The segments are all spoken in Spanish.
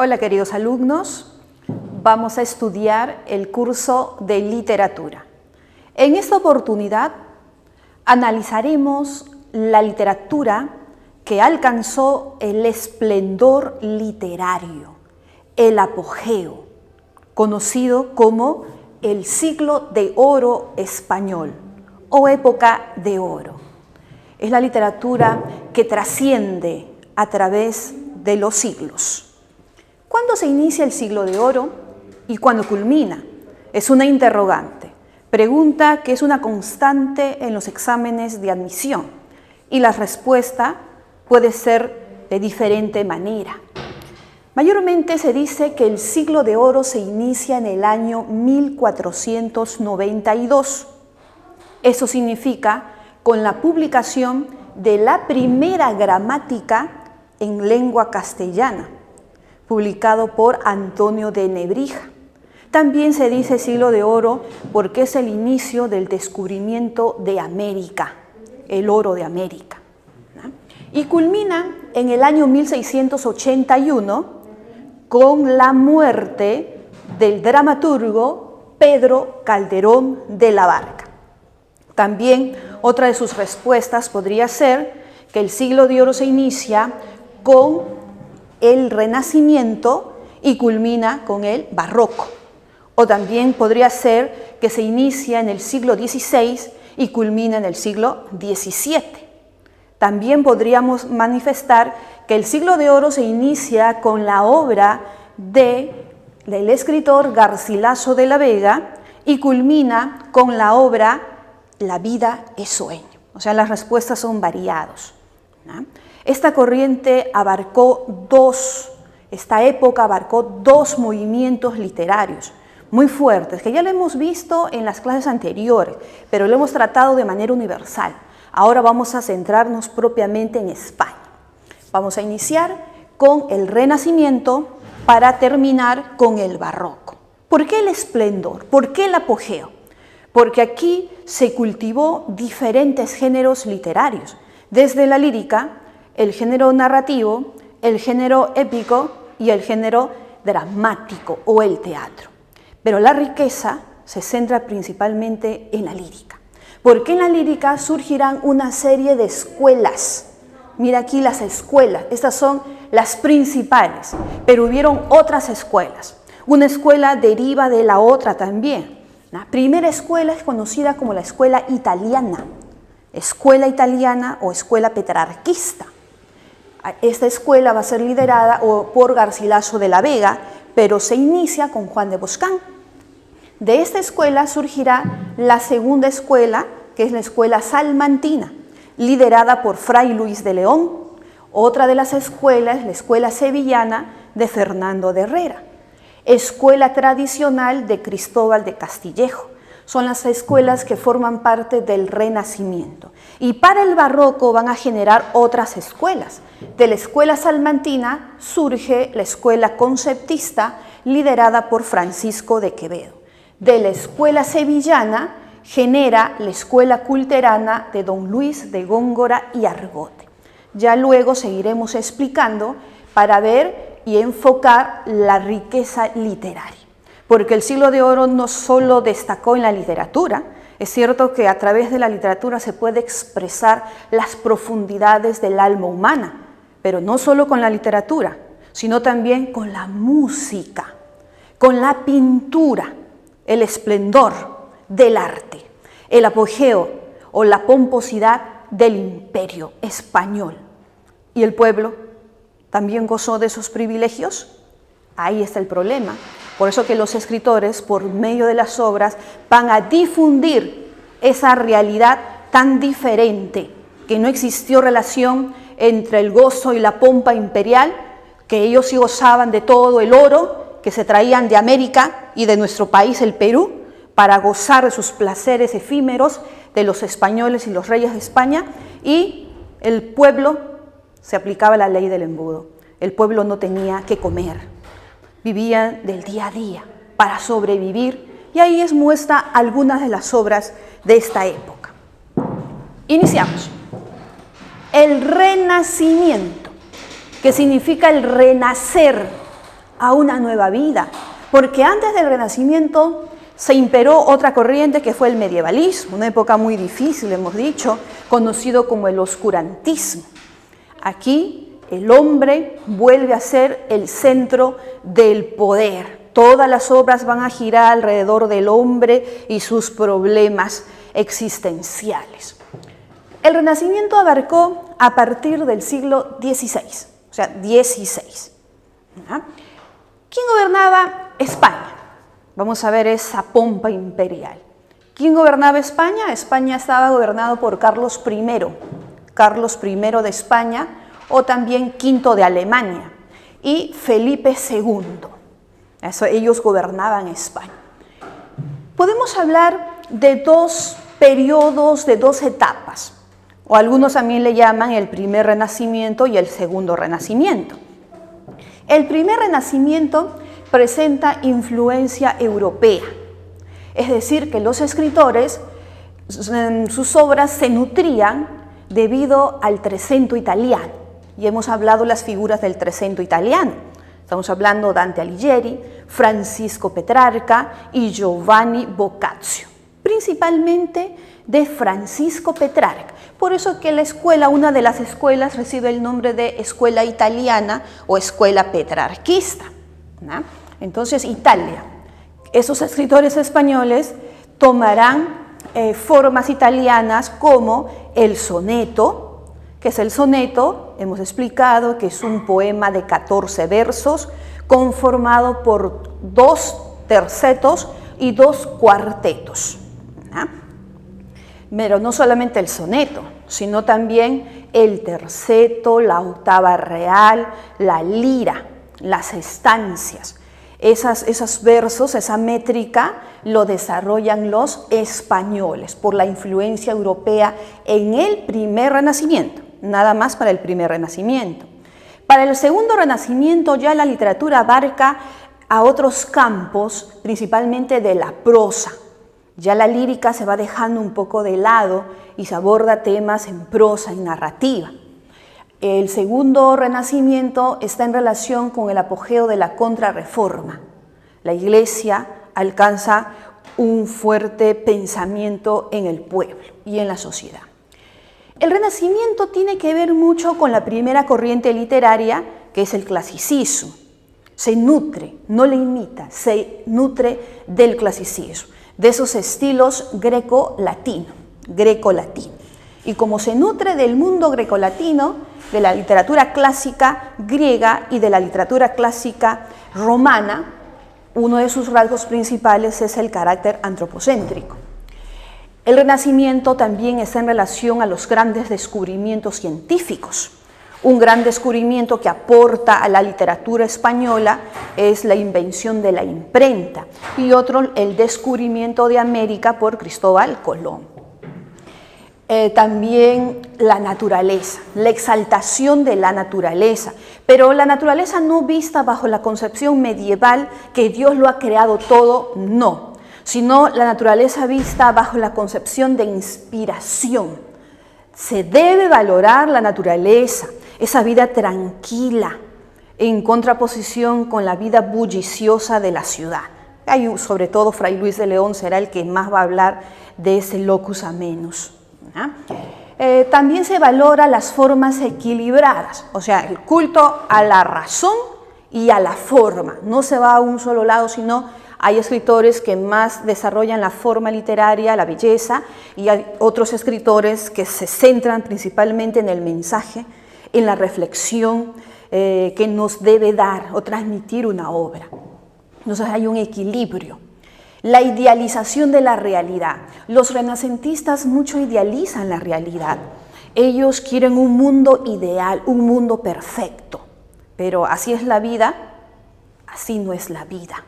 Hola queridos alumnos, vamos a estudiar el curso de literatura. En esta oportunidad analizaremos la literatura que alcanzó el esplendor literario, el apogeo, conocido como el siglo de oro español o época de oro. Es la literatura que trasciende a través de los siglos. ¿Cuándo se inicia el siglo de oro y cuándo culmina? Es una interrogante, pregunta que es una constante en los exámenes de admisión y la respuesta puede ser de diferente manera. Mayormente se dice que el siglo de oro se inicia en el año 1492. Eso significa con la publicación de la primera gramática en lengua castellana, publicado por Antonio de Nebrija. También se dice siglo de oro porque es el inicio del descubrimiento de América, el oro de América, ¿no? Y culmina en el año 1681 con la muerte del dramaturgo Pedro Calderón de la Barca. También otra de sus respuestas podría ser que el siglo de oro se inicia con el Renacimiento y culmina con el Barroco. O también podría ser que se inicia en el siglo XVI y culmina en el siglo XVII. También podríamos manifestar que el siglo de oro se inicia con la obra del escritor Garcilaso de la Vega y culmina con la obra La vida es sueño. O sea, las respuestas son variadas, ¿no? Esta época abarcó dos movimientos literarios muy fuertes, que ya lo hemos visto en las clases anteriores, pero lo hemos tratado de manera universal. Ahora vamos a centrarnos propiamente en España. Vamos a iniciar con el Renacimiento para terminar con el Barroco. ¿Por qué el esplendor? ¿Por qué el apogeo? Porque aquí se cultivó diferentes géneros literarios, desde la lírica, el género narrativo, el género épico y el género dramático o el teatro. Pero la riqueza se centra principalmente en la lírica, porque en la lírica surgirán una serie de escuelas. Mira aquí las escuelas, estas son las principales, pero hubieron otras escuelas. Una escuela deriva de la otra también. La primera escuela es conocida como la escuela italiana o escuela petrarquista. Esta escuela va a ser liderada por Garcilaso de la Vega, pero se inicia con Juan de Boscán. De esta escuela surgirá la segunda escuela, que es la escuela salmantina, liderada por Fray Luis de León. Otra de las escuelas es la escuela sevillana de Fernando de Herrera. Escuela tradicional de Cristóbal de Castillejo. Son las escuelas que forman parte del Renacimiento. Y para el Barroco van a generar otras escuelas. De la escuela salmantina surge la escuela conceptista liderada por Francisco de Quevedo. De la escuela sevillana genera la escuela culterana de don Luis de Góngora y Argote. Ya luego seguiremos explicando para ver y enfocar la riqueza literaria. Porque el siglo de oro no solo destacó en la literatura, es cierto que a través de la literatura se puede expresar las profundidades del alma humana, pero no solo con la literatura, sino también con la música, con la pintura, el esplendor del arte, el apogeo o la pomposidad del imperio español. ¿Y el pueblo también gozó de esos privilegios? Ahí está el problema. Por eso que los escritores, por medio de las obras, van a difundir esa realidad tan diferente, que no existió relación entre el gozo y la pompa imperial, que ellos sí gozaban de todo el oro que se traían de América y de nuestro país, el Perú, para gozar de sus placeres efímeros de los españoles y los reyes de España, y el pueblo se aplicaba la ley del embudo. El pueblo no tenía que comer. Vivían del día a día para sobrevivir, y ahí es muestra algunas de las obras de esta época. Iniciamos. El Renacimiento, que significa el renacer, a una nueva vida, porque antes del Renacimiento se imperó otra corriente que fue el medievalismo, una época muy difícil, hemos dicho, conocido como el oscurantismo. Aquí el hombre vuelve a ser el centro del poder. Todas las obras van a girar alrededor del hombre y sus problemas existenciales. El Renacimiento abarcó a partir del siglo XVI, o sea, XVI. ¿Quién gobernaba España? Vamos a ver esa pompa imperial. ¿Quién gobernaba España? España estaba gobernado por Carlos I de España, o también V de Alemania, y Felipe II. Ellos gobernaban España. Podemos hablar de dos periodos, de dos etapas, o algunos también le llaman el primer Renacimiento y el segundo Renacimiento. El primer Renacimiento presenta influencia europea, es decir, que los escritores, sus obras se nutrían debido al Trecento italiano, y hemos hablado de las figuras del Trecento italiano. Estamos hablando de Dante Alighieri, Francisco Petrarca y Giovanni Boccaccio, principalmente de Francisco Petrarca. Por eso que la escuela, una de las escuelas, recibe el nombre de escuela italiana o escuela petrarquista, ¿no? Entonces, Italia, esos escritores españoles tomarán formas italianas como el soneto. ¿Qué es el soneto? Hemos explicado que es un poema de 14 versos conformado por 2 tercetos y 2 cuartetos, ¿no? Pero no solamente el soneto, sino también el terceto, la octava real, la lira, las estancias. Esos versos, esa métrica, lo desarrollan los españoles por la influencia europea en el primer Renacimiento, nada más para el primer Renacimiento. Para el segundo Renacimiento ya la literatura abarca a otros campos, principalmente de la prosa. Ya la lírica se va dejando un poco de lado y se aborda temas en prosa, en narrativa. El segundo Renacimiento está en relación con el apogeo de la Contrarreforma. La Iglesia alcanza un fuerte pensamiento en el pueblo y en la sociedad. El Renacimiento tiene que ver mucho con la primera corriente literaria, que es el clasicismo. Se nutre, no le imita, se nutre del clasicismo, de esos estilos greco-latino. Y como se nutre del mundo grecolatino, de la literatura clásica griega y de la literatura clásica romana, uno de sus rasgos principales es el carácter antropocéntrico. El Renacimiento también está en relación a los grandes descubrimientos científicos. Un gran descubrimiento que aporta a la literatura española es la invención de la imprenta, y otro, el descubrimiento de América por Cristóbal Colón. También la naturaleza, la exaltación de la naturaleza, pero la naturaleza no vista bajo la concepción medieval que Dios lo ha creado todo, no, sino la naturaleza vista bajo la concepción de inspiración. Se debe valorar la naturaleza, esa vida tranquila, en contraposición con la vida bulliciosa de la ciudad. Sobre todo Fray Luis de León será el que más va a hablar de ese locus amenus. También se valora las formas equilibradas, o sea, el culto a la razón y a la forma. No se va a un solo lado, sino hay escritores que más desarrollan la forma literaria, la belleza, y hay otros escritores que se centran principalmente en el mensaje, en la reflexión que nos debe dar o transmitir una obra. Entonces hay un equilibrio. La idealización de la realidad. Los renacentistas mucho idealizan la realidad. Ellos quieren un mundo ideal, un mundo perfecto. Pero así es la vida, así no es la vida,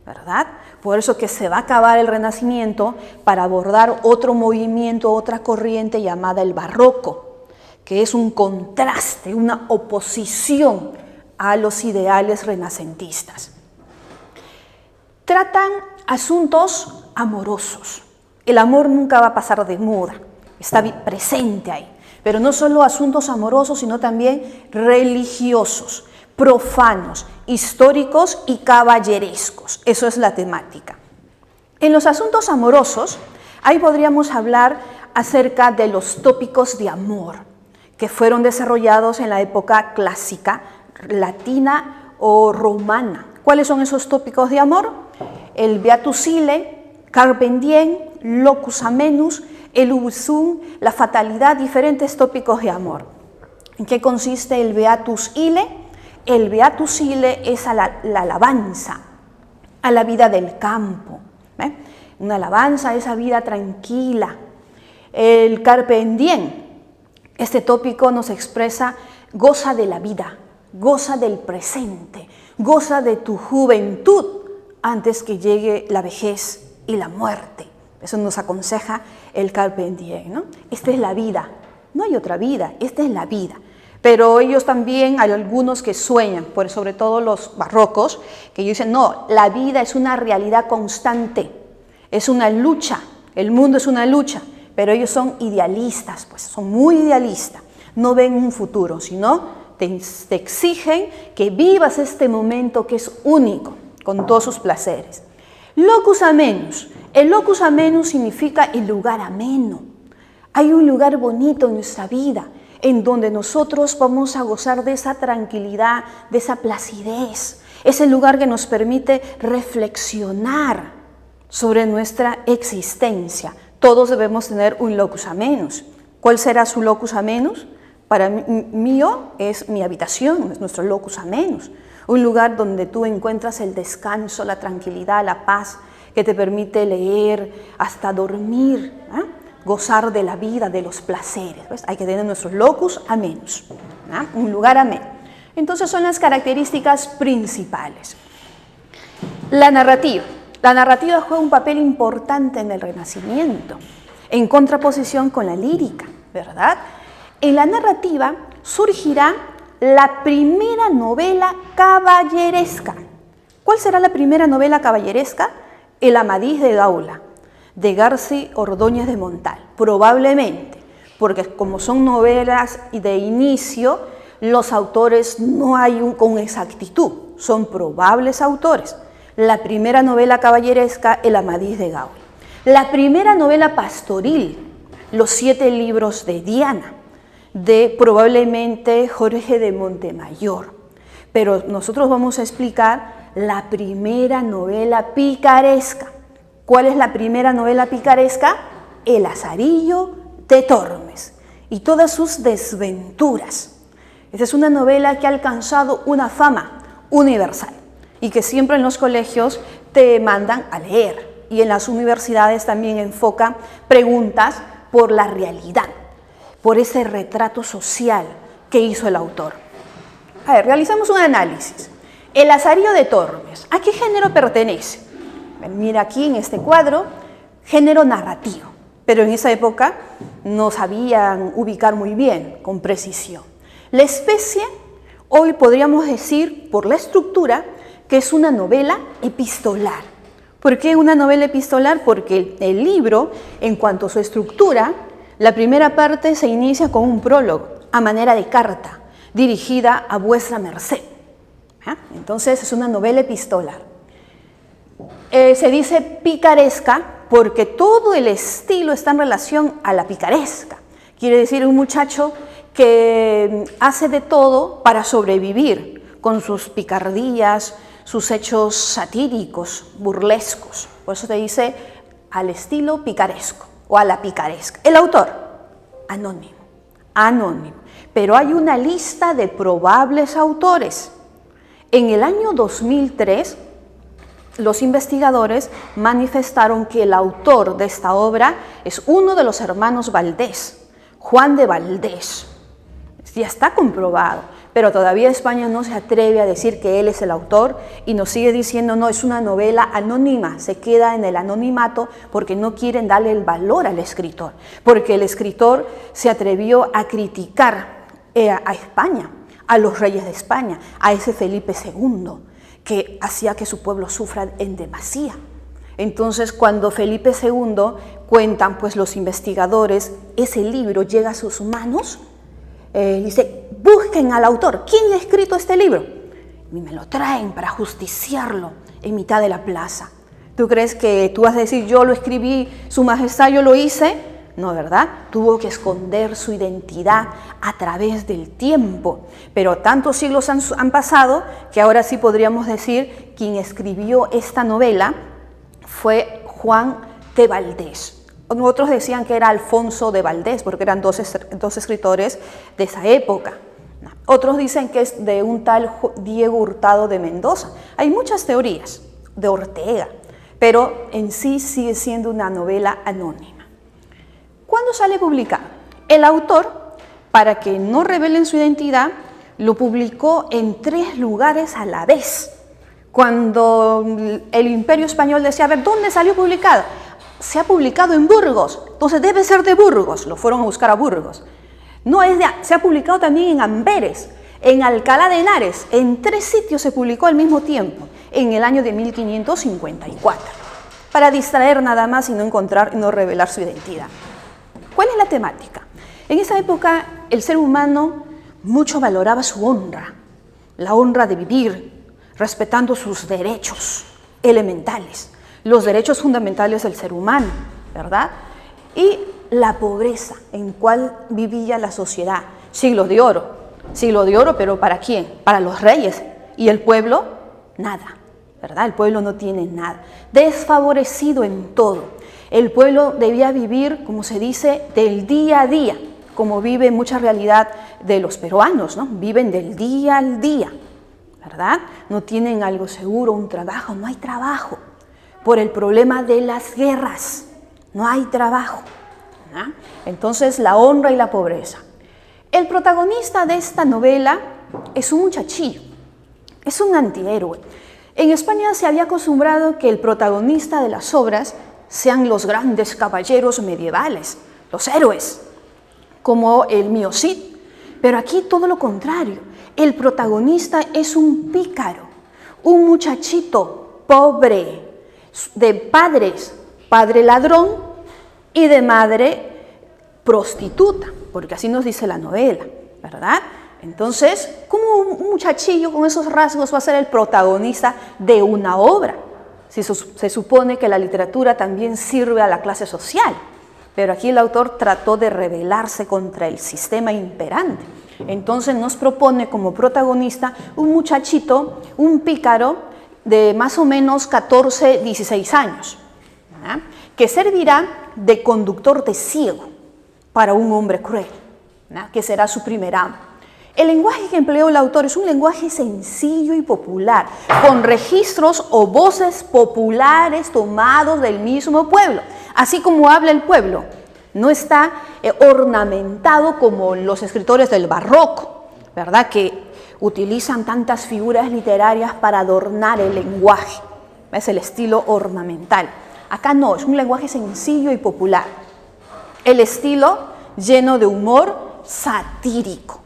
¿verdad? Por eso que se va a acabar el Renacimiento para abordar otro movimiento, otra corriente llamada el Barroco, que es un contraste, una oposición a los ideales renacentistas. Tratan asuntos amorosos. El amor nunca va a pasar de moda, está presente ahí. Pero no solo asuntos amorosos, sino también religiosos. profanos, históricos y caballerescos. Eso es la temática. En los asuntos amorosos, ahí podríamos hablar acerca de los tópicos de amor que fueron desarrollados en la época clásica, latina o romana. ¿Cuáles son esos tópicos de amor? El Beatus Ille, Carpe Diem, Locus Amenus, el Ubi Sum, la fatalidad, diferentes tópicos de amor. ¿En qué consiste el Beatus Ille? El Beatus Ille es la alabanza a la vida del campo, una alabanza a esa vida tranquila. El Carpe Diem, este tópico nos expresa: goza de la vida, goza del presente, goza de tu juventud antes que llegue la vejez y la muerte. Eso nos aconseja el Carpe Diem, ¿no? Esta es la vida, no hay otra vida, esta es la vida. Pero ellos también, hay algunos que sueñan, sobre todo los barrocos, que dicen: no, la vida es una realidad constante, es una lucha, el mundo es una lucha. Pero ellos son idealistas, pues son muy idealistas, no ven un futuro, sino te exigen que vivas este momento que es único, con todos sus placeres. Locus Amenus. El locus amenus significa el lugar ameno. Hay un lugar bonito en nuestra vida, en donde nosotros vamos a gozar de esa tranquilidad, de esa placidez. Es el lugar que nos permite reflexionar sobre nuestra existencia. Todos debemos tener un locus amenus. ¿Cuál será su locus amenus? Para mí es mi habitación, es nuestro locus amenus. Un lugar donde tú encuentras el descanso, la tranquilidad, la paz, que te permite leer, hasta dormir, gozar de la vida, de los placeres. ¿Ves? Hay que tener nuestros locus amenus, un lugar ameno. Entonces son las características principales. La narrativa. La narrativa juega un papel importante en el Renacimiento, en contraposición con la lírica, ¿verdad? En la narrativa surgirá la primera novela caballeresca. ¿Cuál será la primera novela caballeresca? El Amadís de Gaula, de Garci Ordóñez de Montal, probablemente, porque como son novelas de inicio, los autores no hay con exactitud, son probables autores. La primera novela caballeresca, El Amadís de Gaula. La primera novela pastoril, Los 7 libros de Diana, de probablemente Jorge de Montemayor. Pero nosotros vamos a explicar la primera novela picaresca. ¿Cuál es la primera novela picaresca? El Lazarillo de Tormes y todas sus desventuras. Esta es una novela que ha alcanzado una fama universal y que siempre en los colegios te mandan a leer, y en las universidades también enfocan preguntas por la realidad, por ese retrato social que hizo el autor. A ver, realizamos un análisis. El Lazarillo de Tormes, ¿a qué género pertenece? Mira aquí en este cuadro, género narrativo, pero en esa época no sabían ubicar muy bien, con precisión. La especie, hoy podríamos decir por la estructura, que es una novela epistolar. ¿Por qué una novela epistolar? Porque el libro, en cuanto a su estructura, la primera parte se inicia con un prólogo, a manera de carta, dirigida a vuestra merced. Entonces es una novela epistolar. Se dice picaresca porque todo el estilo está en relación a la picaresca. Quiere decir un muchacho que hace de todo para sobrevivir, con sus picardías, sus hechos satíricos, burlescos. Por eso se dice al estilo picaresco o a la picaresca. El autor, anónimo, anónimo. Pero hay una lista de probables autores. En el año 2003, los investigadores manifestaron que el autor de esta obra es uno de los hermanos Valdés, Juan de Valdés. Ya está comprobado, pero todavía España no se atreve a decir que él es el autor y nos sigue diciendo: no, es una novela anónima, se queda en el anonimato porque no quieren darle el valor al escritor, porque el escritor se atrevió a criticar a España, a los reyes de España, a ese Felipe II, que hacía que su pueblo sufra en demasía. Entonces, cuando Felipe II, cuentan pues los investigadores, ese libro llega a sus manos, dice: busquen al autor. ¿Quién ha escrito este libro? y me lo traen para justiciarlo en mitad de la plaza. ¿Tú crees que tú vas a decir, yo lo escribí, su majestad, yo lo hice? No, ¿verdad? Tuvo que esconder su identidad a través del tiempo. Pero tantos siglos han pasado que ahora sí podríamos decir quien escribió esta novela fue Juan de Valdés. Otros decían que era Alfonso de Valdés, porque eran dos escritores de esa época. Otros dicen que es de un tal Diego Hurtado de Mendoza. Hay muchas teorías de Ortega, pero en sí sigue siendo una novela anónima. ¿Cuándo sale publicado? El autor, para que no revelen su identidad, lo publicó en 3 lugares a la vez. Cuando el Imperio Español decía, a ver, ¿dónde salió publicado? Se ha publicado en Burgos, entonces debe ser de Burgos. Lo fueron a buscar a Burgos. No es de, se ha publicado también en Amberes, en Alcalá de Henares. En 3 sitios se publicó al mismo tiempo, en el año de 1554, para distraer nada más y no encontrar y no revelar su identidad. ¿Cuál es la temática? En esa época el ser humano mucho valoraba su honra, la honra de vivir, respetando sus derechos elementales, los derechos fundamentales del ser humano, ¿verdad? Y la pobreza en cual vivía la sociedad. Siglos de oro, pero ¿para quién? Para los reyes. Y el pueblo, nada, ¿verdad? El pueblo no tiene nada. Desfavorecido en todo. El pueblo debía vivir, como se dice, del día a día, como vive mucha realidad de los peruanos, ¿no? Viven del día al día, ¿verdad? No tienen algo seguro, un trabajo, no hay trabajo. Por el problema de las guerras, no hay trabajo, ¿verdad? Entonces, la honra y la pobreza. El protagonista de esta novela es un muchachillo, es un antihéroe. En España se había acostumbrado que el protagonista de las obras sean los grandes caballeros medievales, los héroes, como el mío Cid. Pero aquí todo lo contrario. El protagonista es un pícaro, un muchachito pobre, de padre ladrón y de madre prostituta, porque así nos dice la novela, ¿verdad? Entonces, ¿cómo un muchachillo con esos rasgos va a ser el protagonista de una obra? Si se supone que la literatura también sirve a la clase social, pero aquí el autor trató de rebelarse contra el sistema imperante. Entonces nos propone como protagonista un muchachito, un pícaro de más o menos 14, 16 años, ¿verdad? Que servirá de conductor de ciego para un hombre cruel, ¿verdad? Que será su primer amo. El lenguaje que empleó el autor es un lenguaje sencillo y popular, con registros o voces populares tomados del mismo pueblo, así como habla el pueblo. No está ornamentado como los escritores del barroco, ¿verdad? Que utilizan tantas figuras literarias para adornar el lenguaje. Es el estilo ornamental. Acá no, es un lenguaje sencillo y popular. El estilo lleno de humor satírico.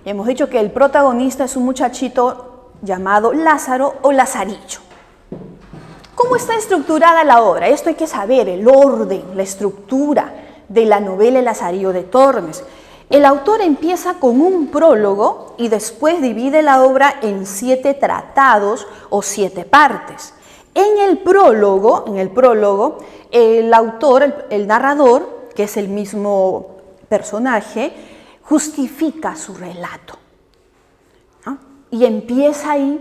Hemos dicho que el protagonista es un muchachito llamado Lázaro o Lazarillo. ¿Cómo está estructurada la obra? Esto hay que saber, el orden, la estructura de la novela El Lazarillo de Tormes. El autor empieza con un prólogo y después divide la obra en 7 tratados o 7 partes. En el prólogo, el autor, el narrador, que es el mismo personaje, justifica su relato, ¿no? Y empieza ahí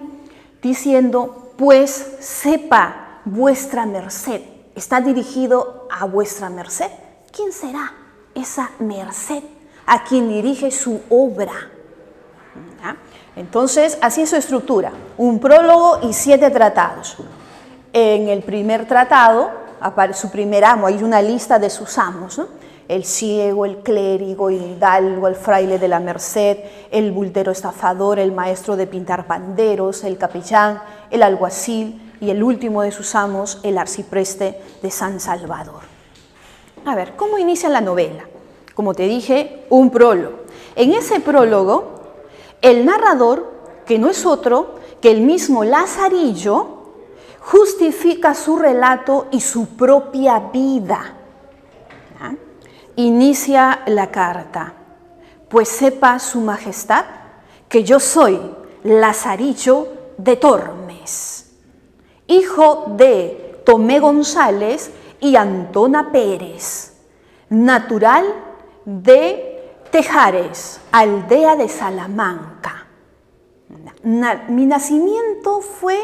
diciendo, pues sepa vuestra merced, está dirigido a vuestra merced. ¿Quién será esa merced a quien dirige su obra? ¿Ah? Entonces, así es su estructura, un prólogo y 7 tratados. En el primer tratado, su primer amo, hay una lista de sus amos, ¿no? El ciego, el clérigo, el hidalgo, el fraile de la merced, el bultero estafador, el maestro de pintar panderos, el capellán, el alguacil y el último de sus amos, el arcipreste de San Salvador. A ver, ¿cómo inicia la novela? Como te dije, un prólogo. En ese prólogo, el narrador, que no es otro que el mismo Lazarillo, justifica su relato y su propia vida. ¿Ah? Inicia la carta. Pues sepa su majestad que yo soy Lazarillo de Tormes, hijo de Tomé González y Antona Pérez, natural de Tejares, aldea de Salamanca. Mi nacimiento fue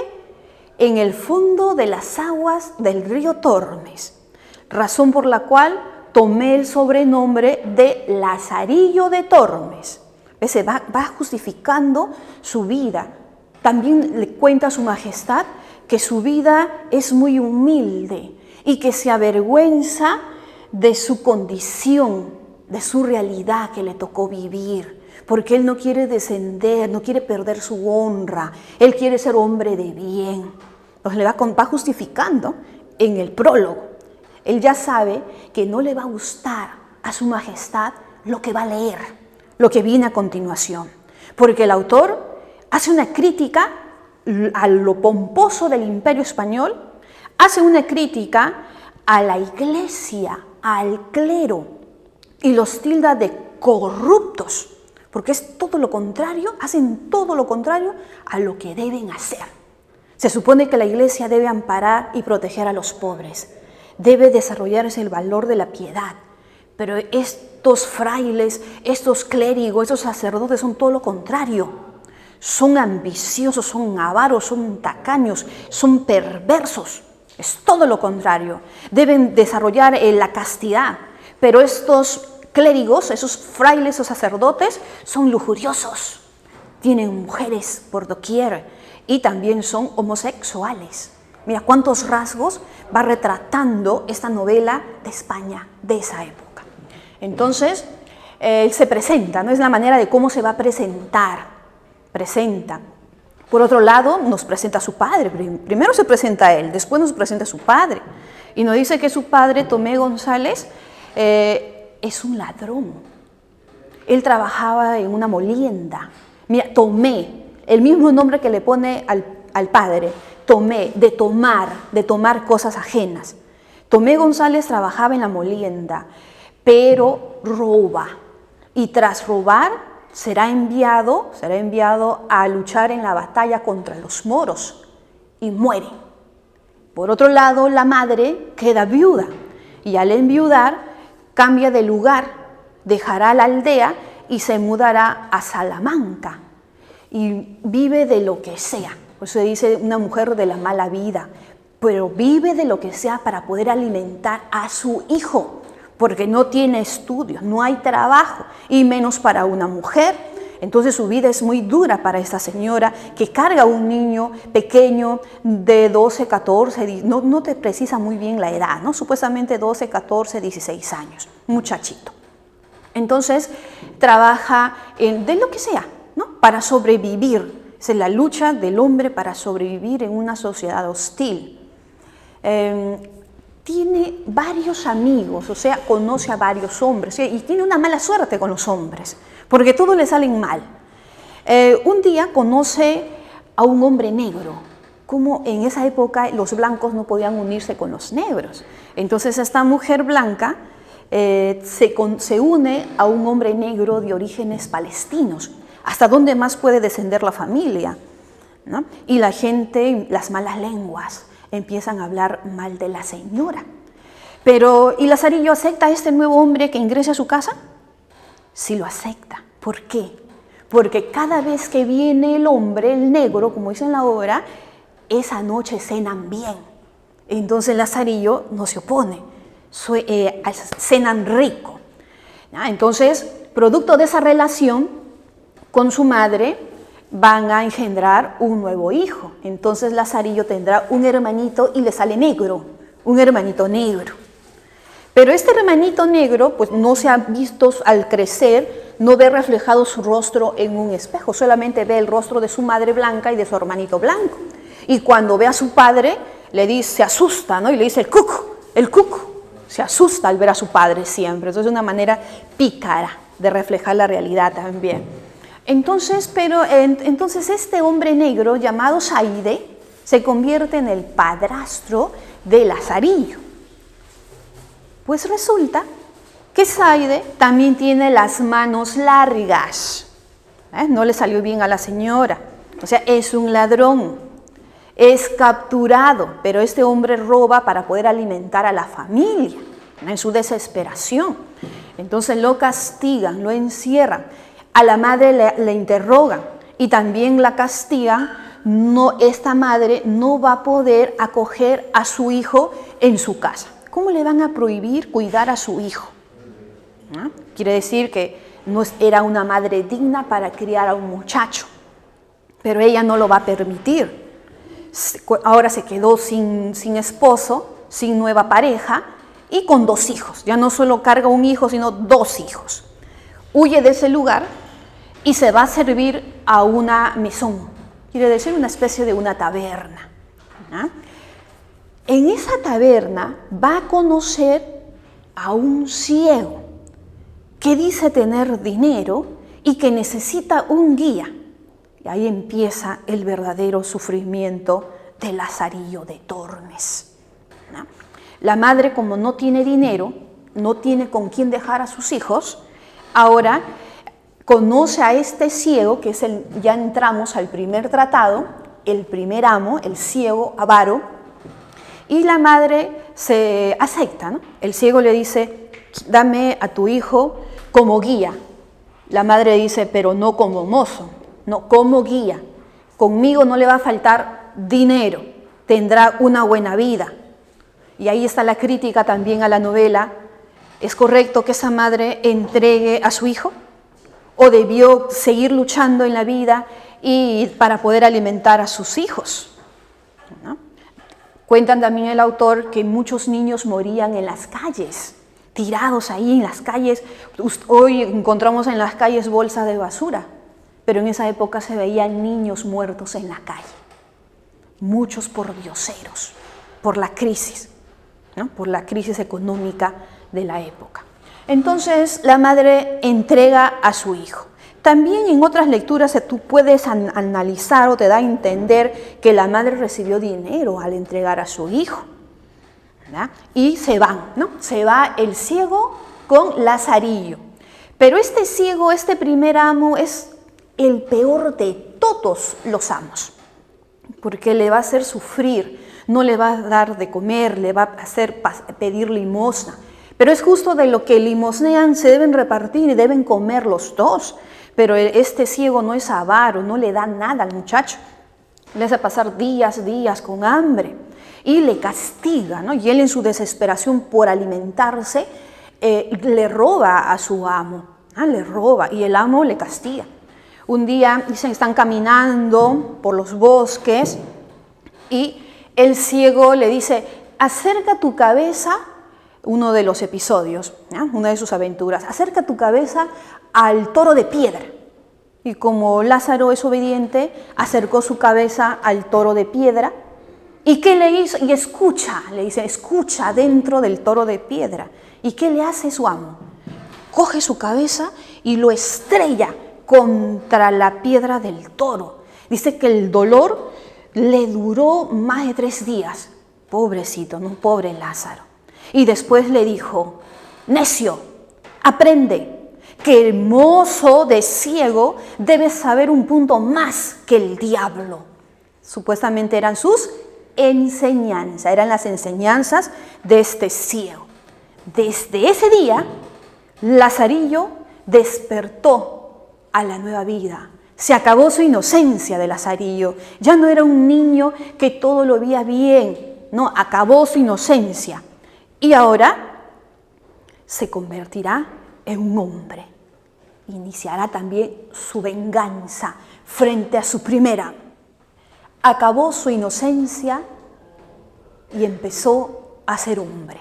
en el fondo de las aguas del río Tormes, razón por la cual tomé el sobrenombre de Lazarillo de Tormes. Se va justificando su vida. También le cuenta a su majestad que su vida es muy humilde y que se avergüenza de su condición, de su realidad que le tocó vivir, porque él no quiere descender, no quiere perder su honra, él quiere ser hombre de bien. Entonces le va justificando en el prólogo. Él ya sabe que no le va a gustar a su majestad lo que va a leer, lo que viene a continuación, porque el autor hace una crítica a lo pomposo del Imperio Español, hace una crítica a la iglesia, al clero, y los tilda de corruptos, porque es todo lo contrario, hacen todo lo contrario a lo que deben hacer. Se supone que la iglesia debe amparar y proteger a los pobres, debe desarrollarse el valor de la piedad, pero estos frailes, estos clérigos, estos sacerdotes son todo lo contrario. Son ambiciosos, son avaros, son tacaños, son perversos. Es todo lo contrario. Deben desarrollar la castidad, pero estos clérigos, esos frailes, esos sacerdotes, son lujuriosos. Tienen mujeres por doquier y también son homosexuales. Mira cuántos rasgos va retratando esta novela de España de esa época. Entonces, él se presenta, ¿no? Es la manera de cómo se va a presentar. Presenta. Por otro lado, nos presenta a su padre. Primero se presenta a él, después nos presenta a su padre. Y nos dice que su padre, Tomé González, es un ladrón. Él trabajaba en una molienda. Mira, Tomé, el mismo nombre que le pone al padre, Tomé, de tomar cosas ajenas. Tomé González trabajaba en la molienda, pero roba. Y tras robar, será enviado a luchar en la batalla contra los moros y muere. Por otro lado, la madre queda viuda y al enviudar cambia de lugar, dejará la aldea y se mudará a Salamanca y vive de lo que sea. Por eso se dice una mujer de la mala vida, pero vive de lo que sea para poder alimentar a su hijo, porque no tiene estudios, no hay trabajo, y menos para una mujer. Entonces su vida es muy dura para esta señora que carga a un niño pequeño de 12, 14, no te precisa muy bien la edad, ¿no? Supuestamente 12, 14, 16 años, muchachito. Entonces trabaja de lo que sea, ¿no? Para sobrevivir. Es la lucha del hombre para sobrevivir en una sociedad hostil. Tiene varios amigos, o sea, conoce a varios hombres, ¿sí? Y tiene una mala suerte con los hombres, porque todo le salen mal. Un día conoce a un hombre negro, como en esa época los blancos no podían unirse con los negros. Entonces esta mujer blanca se une a un hombre negro de orígenes palestinos. ¿Hasta dónde más puede descender la familia? ¿No? Y la gente, las malas lenguas, empiezan a hablar mal de la señora. ¿Y Lazarillo acepta a este nuevo hombre que ingrese a su casa? Sí lo acepta. ¿Por qué? Porque cada vez que viene el hombre, el negro, como dice en la obra, esa noche cenan bien. Entonces Lazarillo no se opone, cenan rico. Entonces, producto de esa relación con su madre, van a engendrar un nuevo hijo. Entonces Lazarillo tendrá un hermanito y le sale negro, un hermanito negro. Pero este hermanito negro pues no se ha visto al crecer, no ve reflejado su rostro en un espejo, solamente ve el rostro de su madre blanca y de su hermanito blanco. Y cuando ve a su padre, se asusta, ¿no? Y le dice el cuco. Se asusta al ver a su padre siempre. Entonces es una manera pícara de reflejar la realidad también. Entonces este hombre negro llamado Zaide se convierte en el padrastro de Lazarillo. Pues resulta que Zaide también tiene las manos largas. No le salió bien a la señora. O sea, es un ladrón, es capturado, pero este hombre roba para poder alimentar a la familia, ¿no? En su desesperación. Entonces lo castigan, lo encierran, a la madre le interrogan y también la castigan. Esta madre no va a poder acoger a su hijo en su casa. ¿Cómo le van a prohibir cuidar a su hijo? ¿No? Quiere decir que no era una madre digna para criar a un muchacho, pero ella no lo va a permitir. Ahora se quedó sin esposo, sin nueva pareja y con 2 hijos. Ya no solo carga un hijo, sino 2 hijos. Huye de ese lugar y se va a servir a una mesón, quiere decir una especie de una taberna. ¿No? En esa taberna va a conocer a un ciego que dice tener dinero y que necesita un guía. Y ahí empieza el verdadero sufrimiento de Lazarillo de Tormes, ¿no? La madre, como no tiene dinero, no tiene con quién dejar a sus hijos, ahora conoce a este ciego, que es ya entramos al primer tratado, el primer amo, el ciego avaro, y la madre se acepta, ¿no? El ciego le dice, dame a tu hijo como guía. La madre dice, pero no como mozo, no, como guía. Conmigo no le va a faltar dinero, tendrá una buena vida. Y ahí está la crítica también a la novela. ¿Es correcto que esa madre entregue a su hijo? ¿O debió seguir luchando en la vida y para poder alimentar a sus hijos? ¿No? Cuentan también el autor que muchos niños morían en las calles, tirados ahí en las calles. Hoy encontramos en las calles bolsas de basura, pero en esa época se veían niños muertos en la calle. Muchos pordioseros, por la crisis, ¿no? Por la crisis económica de la época. Entonces la madre entrega a su hijo. También en otras lecturas tú puedes analizar o te da a entender que la madre recibió dinero al entregar a su hijo, ¿verdad? Y se van, ¿no? Se va el ciego con Lazarillo. Pero este ciego, este primer amo, es el peor de todos los amos, porque le va a hacer sufrir, no le va a dar de comer, le va a hacer pedir limosna. Pero es justo de lo que limosnean, se deben repartir y deben comer los 2. Pero este ciego no es avaro, no le da nada al muchacho. Le hace pasar días con hambre y le castiga, ¿no? Y él en su desesperación por alimentarse le roba a su amo, ¿no? Le roba y el amo le castiga. Un día dicen, están caminando por los bosques y el ciego le dice, acerca tu cabeza, uno de los episodios, ¿no? Una de sus aventuras, acerca tu cabeza al toro de piedra. Y como Lázaro es obediente, acercó su cabeza al toro de piedra. ¿Y qué le hizo? Y escucha, le dice, escucha dentro del toro de piedra. ¿Y qué le hace su amo? Coge su cabeza y lo estrella contra la piedra del toro. Dice que el dolor le duró más de 3 días. Pobrecito, no, pobre Lázaro. Y después le dijo, necio, aprende que el mozo de ciego debe saber un punto más que el diablo. Supuestamente eran sus enseñanzas, eran las enseñanzas de este ciego. Desde ese día, Lazarillo despertó a la nueva vida. Se acabó su inocencia de Lazarillo. Ya no era un niño que todo lo veía bien. No, acabó su inocencia. Y ahora se convertirá en un hombre. Iniciará también su venganza frente a su primera. Acabó su inocencia y empezó a ser hombre,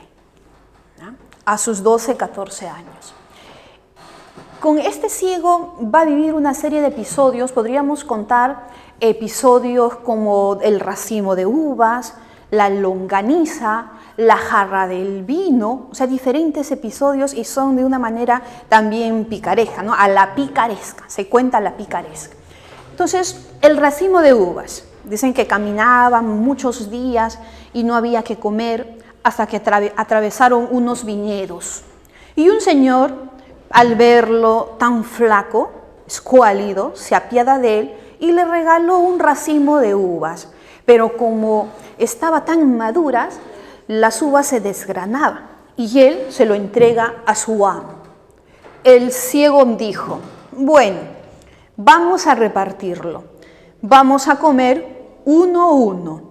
¿no? A sus 12, 14 años. Con este ciego va a vivir una serie de episodios. Podríamos contar episodios como el racimo de uvas, la longaniza, la jarra del vino, o sea, diferentes episodios y son de una manera también picaresca, ¿no? A la picaresca, se cuenta a la picaresca. Entonces, el racimo de uvas, dicen que caminaban muchos días y no había que comer hasta que atravesaron unos viñedos. Y un señor, al verlo tan flaco, escuálido, se apiada de él y le regaló un racimo de uvas. Pero como estaban tan maduras, las uvas se desgranaban y él se lo entrega a su amo. El ciego dijo, bueno, vamos a repartirlo, vamos a comer uno a uno,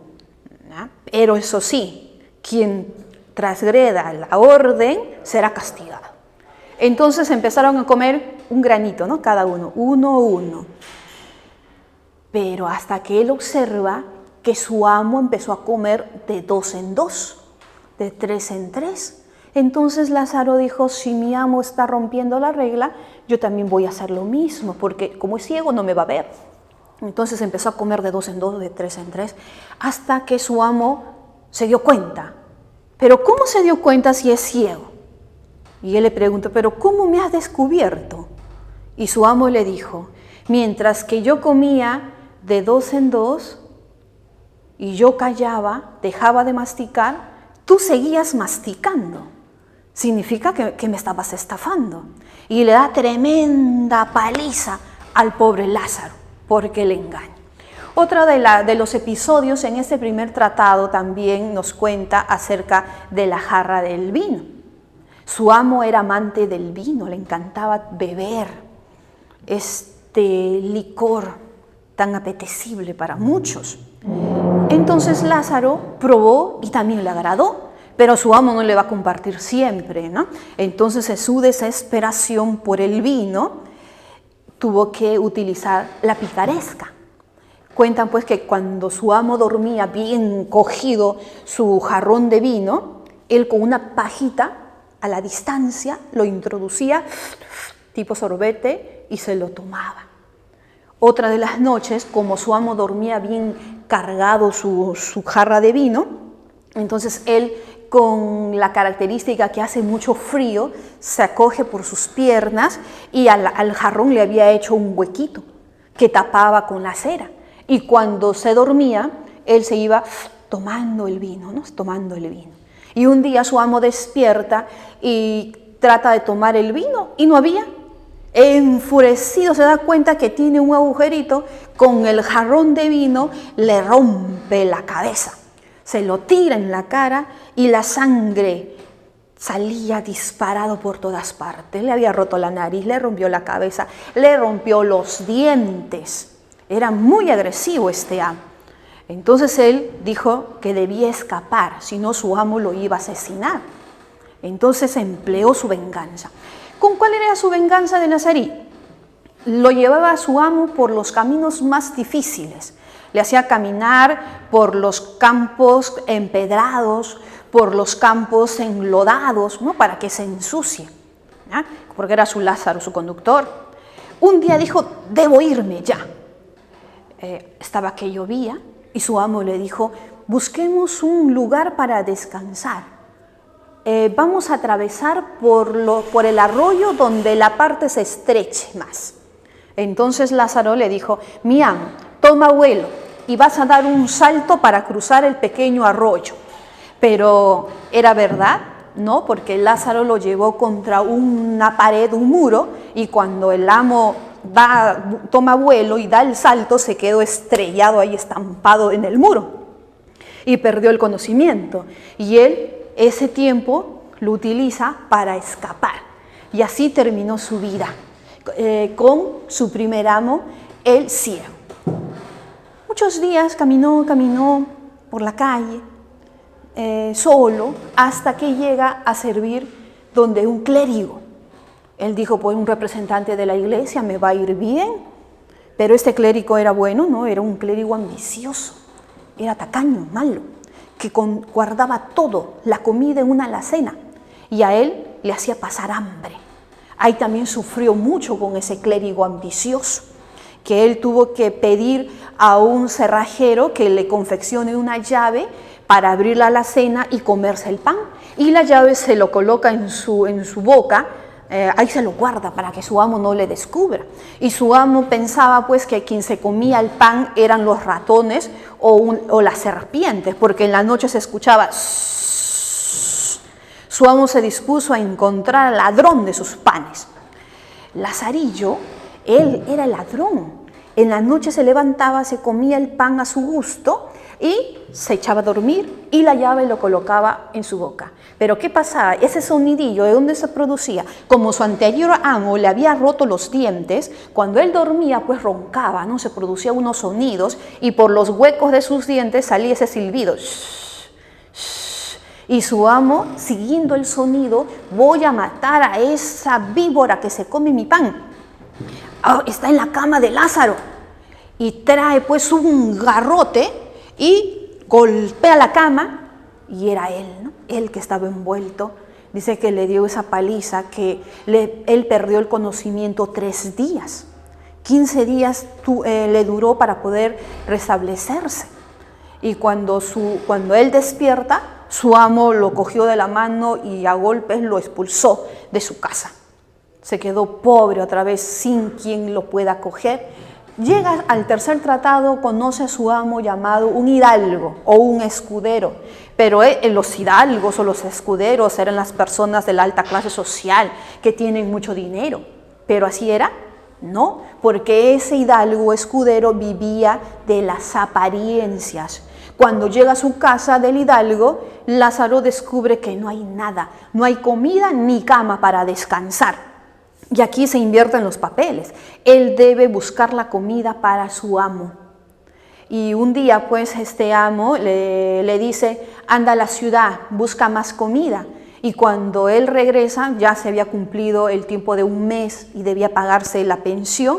¿no? Pero eso sí, quien transgreda la orden será castigado. Entonces empezaron a comer un granito, ¿no? Cada uno, uno a uno. Pero hasta que él observa que su amo empezó a comer de 2 en 2, de 3 en 3. Entonces Lázaro dijo, si mi amo está rompiendo la regla, yo también voy a hacer lo mismo, porque como es ciego no me va a ver. Entonces empezó a comer de 2 en 2, de 3 en 3, hasta que su amo se dio cuenta. Pero ¿cómo se dio cuenta si es ciego? Y él le preguntó, ¿pero cómo me has descubierto? Y su amo le dijo, mientras que yo comía de 2 en 2 y yo callaba, dejaba de masticar, tú seguías masticando. Significa que me estabas estafando. Y le da tremenda paliza al pobre Lázaro, porque le engaña. Otra de los episodios en este primer tratado también nos cuenta acerca de la jarra del vino. Su amo era amante del vino, le encantaba beber este licor tan apetecible para muchos. Entonces Lázaro probó y también le agradó, pero su amo no le va a compartir siempre, ¿no? Entonces en su desesperación por el vino tuvo que utilizar la picaresca. Cuentan pues que cuando su amo dormía bien cogido su jarrón de vino, él con una pajita a la distancia lo introducía tipo sorbete y se lo tomaba. Otra de las noches, como su amo dormía bien cargado su jarra de vino, entonces él, con la característica que hace mucho frío, se acoge por sus piernas y al jarrón le había hecho un huequito que tapaba con la cera. Y cuando se dormía, él se iba tomando el vino, ¿no? Tomando el vino. Y un día su amo despierta y trata de tomar el vino y no había. Enfurecido se da cuenta que tiene un agujerito, con el jarrón de vino le rompe la cabeza. Se lo tira en la cara y la sangre salía disparado por todas partes. Le había roto la nariz, le rompió la cabeza, le rompió los dientes. Era muy agresivo este amo. Entonces él dijo que debía escapar, si no su amo lo iba a asesinar. Entonces empleó su venganza. ¿Con cuál era su venganza de Nazarí? Lo llevaba a su amo por los caminos más difíciles. Le hacía caminar por los campos empedrados, por los campos enlodados, ¿no? Para que se ensucie, ¿no? Porque era su Lázaro, su conductor. Un día dijo, debo irme ya. Estaba que llovía y su amo le dijo, busquemos un lugar para descansar. Vamos a atravesar por el arroyo donde la parte se estreche más. Entonces Lázaro le dijo, mi amo, toma vuelo y vas a dar un salto para cruzar el pequeño arroyo. Pero ¿era verdad? No, porque Lázaro lo llevó contra una pared, un muro, y cuando el amo toma vuelo y da el salto, se quedó estrellado ahí, estampado en el muro y perdió el conocimiento. Y él ese tiempo lo utiliza para escapar. Y así terminó su vida con su primer amo, el ciego. Muchos días caminó por la calle, solo, hasta que llega a servir donde un clérigo. Él dijo, pues un representante de la iglesia me va a ir bien, pero este clérigo era bueno, no, era un clérigo ambicioso, era tacaño, malo, que guardaba todo, la comida en una alacena, y a él le hacía pasar hambre. Ahí también sufrió mucho con ese clérigo ambicioso, que él tuvo que pedir a un cerrajero que le confeccione una llave para abrir la alacena y comerse el pan, y la llave se lo coloca en su boca. Ahí se lo guarda para que su amo no le descubra. Y su amo pensaba pues que quien se comía el pan eran los ratones o las serpientes, porque en la noche se escuchaba shhh. Su amo se dispuso a encontrar al ladrón de sus panes. Lazarillo, él era ladrón En la noche se levantaba, se comía el pan a su gusto y se echaba a dormir y la llave lo colocaba en su boca. Pero ¿qué pasaba? Ese sonidillo, ¿de dónde se producía? Como su anterior amo le había roto los dientes, cuando él dormía pues roncaba, ¿no? Se producían unos sonidos y por los huecos de sus dientes salía ese silbido. Shh, shh. Y su amo, siguiendo el sonido, voy a matar a esa víbora que se come mi pan. Oh, está en la cama de Lázaro. Y trae pues un garrote y golpea la cama y era él, ¿no? Él que estaba envuelto. Dice que le dio esa paliza que él perdió el conocimiento 3 días. 15 días le duró para poder restablecerse. Y cuando él despierta, su amo lo cogió de la mano y a golpes lo expulsó de su casa. Se quedó pobre otra vez sin quien lo pueda acoger. Llega al tercer tratado, conoce a su amo llamado un hidalgo o un escudero, pero los hidalgos o los escuderos eran las personas de la alta clase social que tienen mucho dinero, pero así era, no, porque ese hidalgo o escudero vivía de las apariencias. Cuando llega a su casa del hidalgo, Lázaro descubre que no hay nada, no hay comida ni cama para descansar. Y aquí se invierten los papeles. Él debe buscar la comida para su amo. Y un día pues este amo le dice, anda a la ciudad, busca más comida. Y cuando él regresa ya se había cumplido el tiempo de 1 mes y debía pagarse la pensión.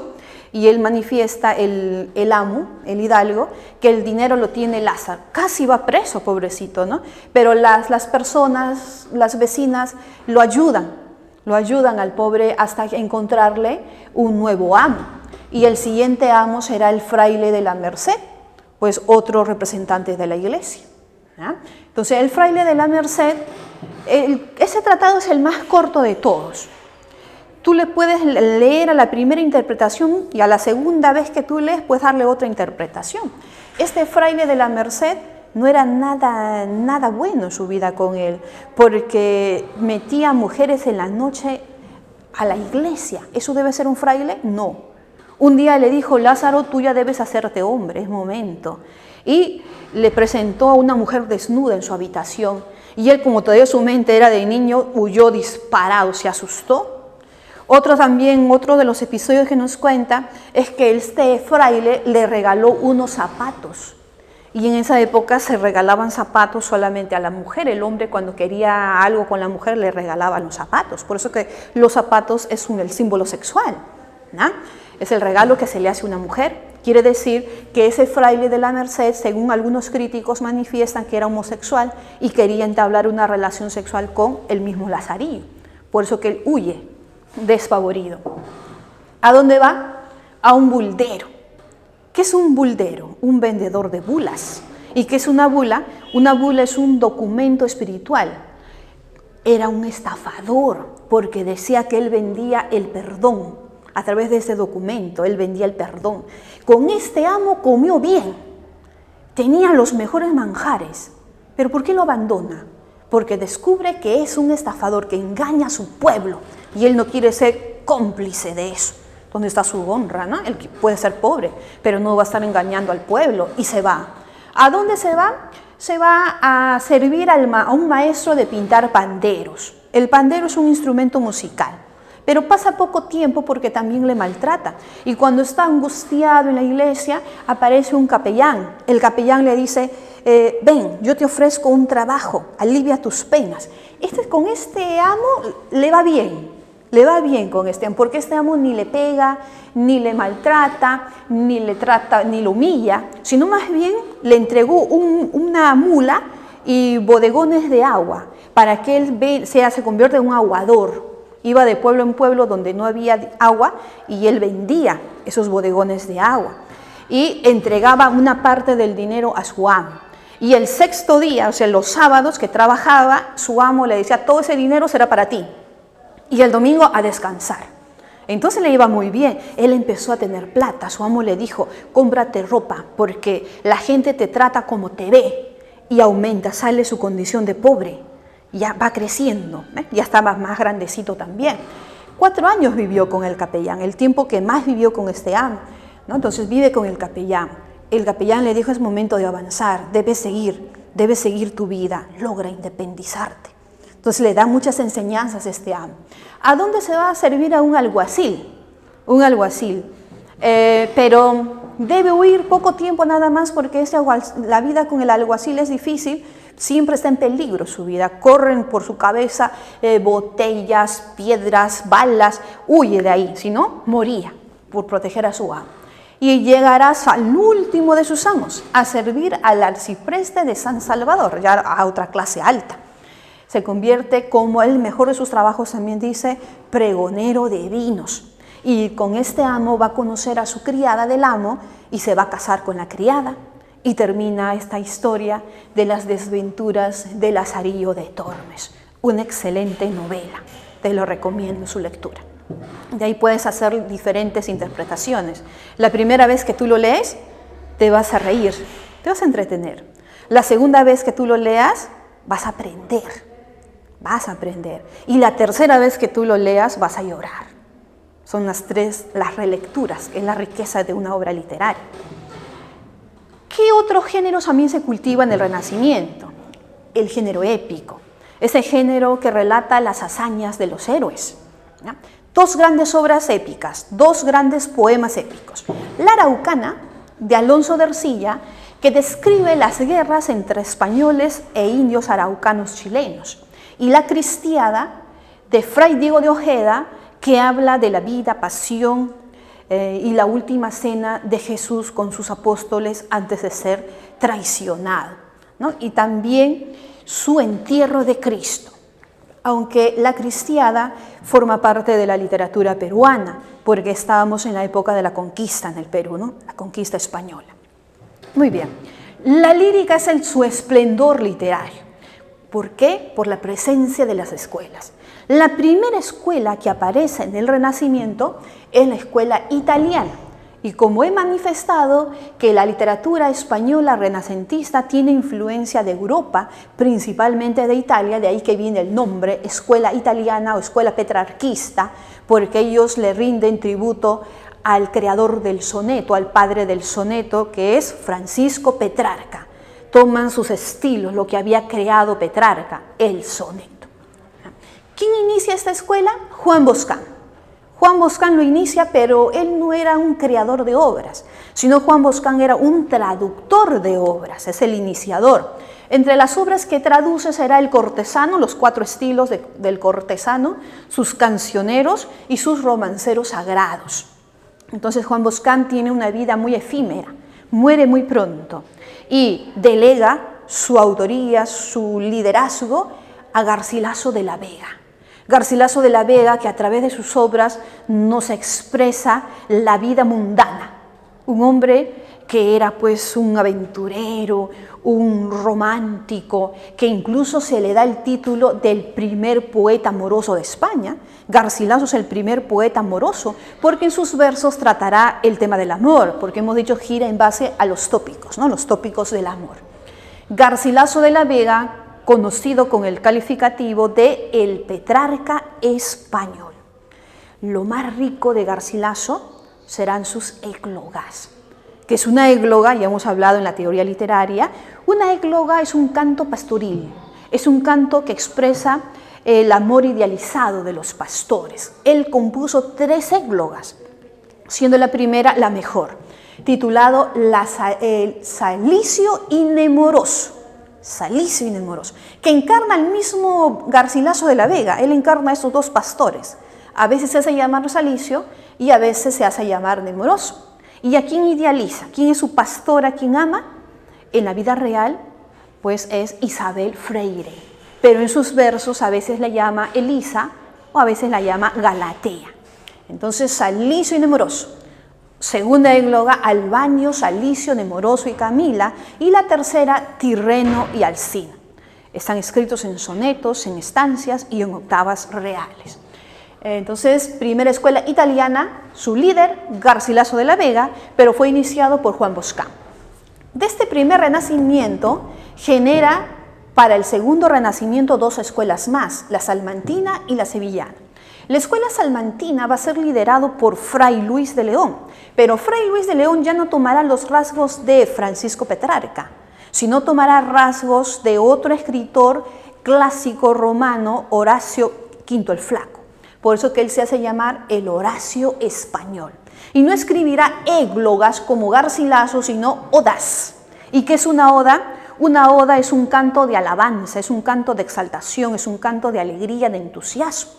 Y él manifiesta, el amo, el hidalgo, que el dinero lo tiene Lázaro. Casi va preso, pobrecito, ¿no? Pero las personas, las vecinas, lo ayudan al pobre hasta encontrarle un nuevo amo. Y el siguiente amo será el fraile de la Merced, pues otro representante de la iglesia. ¿Ah? Entonces el fraile de la Merced, ese tratado es el más corto de todos. Tú le puedes leer a la primera interpretación y a la segunda vez que tú lees puedes darle otra interpretación. Este fraile de la Merced no era nada bueno en su vida con él, porque metía mujeres en la noche a la iglesia. ¿Eso debe ser un fraile? No. Un día le dijo, Lázaro, tú ya debes hacerte hombre, es momento. Y le presentó a una mujer desnuda en su habitación. Y él, como todavía su mente era de niño, huyó disparado, se asustó. Otro de los episodios que nos cuenta es que este fraile le regaló unos zapatos. Y en esa época se regalaban zapatos solamente a la mujer. El hombre cuando quería algo con la mujer le regalaba los zapatos. Por eso que los zapatos es el símbolo sexual, ¿no? Es el regalo que se le hace a una mujer. Quiere decir que ese fraile de la Merced, según algunos críticos, manifiestan que era homosexual y quería entablar una relación sexual con el mismo Lazarillo. Por eso que él huye despavorido. ¿A dónde va? A un buldero. ¿Qué es un buldero? Un vendedor de bulas. ¿Y qué es una bula? Una bula es un documento espiritual. Era un estafador porque decía que él vendía el perdón. A través de ese documento, él vendía el perdón. Con este amo comió bien. Tenía los mejores manjares. ¿Pero por qué lo abandona? Porque descubre que es un estafador que engaña a su pueblo y él no quiere ser cómplice de eso. ¿Dónde está su honra, no? Él puede ser pobre, pero no va a estar engañando al pueblo y se va. ¿A dónde se va? Se va a servir a un maestro de pintar panderos. El pandero es un instrumento musical, pero pasa poco tiempo porque también le maltrata. Y cuando está angustiado en la iglesia, aparece un capellán. El capellán le dice, ven, yo te ofrezco un trabajo, alivia tus penas. Con este amo le va bien. Le va bien con este amo, porque este amo ni le pega, ni le maltrata, ni lo humilla, sino más bien le entregó una mula y bodegones de agua para que él se convierta en un aguador. Iba de pueblo en pueblo donde no había agua y él vendía esos bodegones de agua y entregaba una parte del dinero a su amo. Y el 6º día, o sea, los sábados que trabajaba, su amo le decía, todo ese dinero será para ti. Y el domingo a descansar. Entonces le iba muy bien. Él empezó a tener plata. Su amo le dijo, cómprate ropa porque la gente te trata como te ve. Y aumenta, sale su condición de pobre. Ya va creciendo. Ya estaba más grandecito también. 4 años vivió con el capellán, el tiempo que más vivió con este amo. ¿no? Entonces vive con el capellán. El capellán le dijo: es momento de avanzar, debes seguir tu vida, logra independizarte. Entonces le da muchas enseñanzas a este amo. ¿A dónde se va a servir a un alguacil? Pero debe huir poco tiempo nada más, porque la vida con el alguacil es difícil, siempre está en peligro su vida, corren por su cabeza botellas, piedras, balas, huye de ahí, si no, moría por proteger a su amo. Y llegarás al último de sus amos, a servir al arcipreste de San Salvador, ya a otra clase alta. Se convierte, como el mejor de sus trabajos también dice, pregonero de vinos. Y con este amo va a conocer a su criada del amo y se va a casar con la criada. Y termina esta historia de las desventuras de Lazarillo de Tormes. Una excelente novela, te lo recomiendo su lectura. De ahí puedes hacer diferentes interpretaciones. La primera vez que tú lo lees, te vas a reír, te vas a entretener. La segunda vez que tú lo leas, vas a aprender. Y la tercera vez que tú lo leas, vas a llorar. Son las relecturas, que es la riqueza de una obra literaria. ¿Qué otros géneros también se cultivan en el Renacimiento? El género épico, ese género que relata las hazañas de los héroes, ¿no? Dos grandes obras épicas, dos grandes poemas épicos. La Araucana, de Alonso de Ercilla, que describe las guerras entre españoles e indios araucanos chilenos. Y La Cristiada, de Fray Diego de Ojeda, que habla de la vida, pasión y la última cena de Jesús con sus apóstoles antes de ser traicionado, ¿no? Y también su entierro de Cristo, aunque La Cristiada forma parte de la literatura peruana, porque estábamos en la época de la conquista en el Perú, ¿no? La conquista española. Muy bien, la lírica es su esplendor literario. ¿Por qué? Por la presencia de las escuelas. La primera escuela que aparece en el Renacimiento es la escuela italiana. Y como he manifestado que la literatura española renacentista tiene influencia de Europa, principalmente de Italia, de ahí que viene el nombre escuela italiana o escuela petrarquista, porque ellos le rinden tributo al creador del soneto, al padre del soneto, que es Francisco Petrarca. Toman sus estilos, lo que había creado Petrarca, el soneto. ¿Quién inicia esta escuela? Juan Boscán. Juan Boscán lo inicia, pero él no era un creador de obras, sino Juan Boscán era un traductor de obras, es el iniciador. Entre las obras que traduce será El Cortesano, los 4 estilos del cortesano, sus cancioneros y sus romanceros sagrados. Entonces Juan Boscán tiene una vida muy efímera, muere muy pronto y delega su autoría, su liderazgo a Garcilaso de la Vega. Garcilaso de la Vega, que a través de sus obras nos expresa la vida mundana. Un hombre que era pues un aventurero, un romántico, que incluso se le da el título del primer poeta amoroso de España. Garcilaso es el primer poeta amoroso, porque en sus versos tratará el tema del amor, porque hemos dicho gira en base a los tópicos, ¿no? Los tópicos del amor. Garcilaso de la Vega, conocido con el calificativo de el Petrarca español. Lo más rico de Garcilaso serán sus églogas. ¿Qué es una égloga? Ya hemos hablado en la teoría literaria. Una égloga es un canto pastoril, es un canto que expresa el amor idealizado de los pastores. Él compuso 3 églogas, siendo la primera la mejor, titulado Salicio y Nemoroso. Salicio y Nemoroso, que encarna el mismo Garcilaso de la Vega. Él encarna a estos 2 pastores. A veces se hace llamar Salicio y a veces se hace llamar Nemoroso. ¿Y a quién idealiza? ¿Quién es su pastora? ¿Quién ama? En la vida real, pues es Isabel Freire. Pero en sus versos a veces la llama Elisa o a veces la llama Galatea. Entonces, Salicio y Nemoroso. Segunda égloga, Albaño, Salicio, Nemoroso y Camila. Y la tercera, Tirreno y Alcina. Están escritos en sonetos, en estancias y en octavas reales. Entonces, primera escuela italiana, su líder, Garcilaso de la Vega, pero fue iniciado por Juan Boscán. De este primer renacimiento, genera para el segundo renacimiento 2 escuelas más, la salmantina y la sevillana. La escuela salmantina va a ser liderado por Fray Luis de León, pero Fray Luis de León ya no tomará los rasgos de Francisco Petrarca, sino tomará rasgos de otro escritor clásico romano, Horacio V el Flaco. Por eso que él se hace llamar el Horacio español. Y no escribirá églogas como Garcilaso, sino odas. ¿Y qué es una oda? Una oda es un canto de alabanza, es un canto de exaltación, es un canto de alegría, de entusiasmo.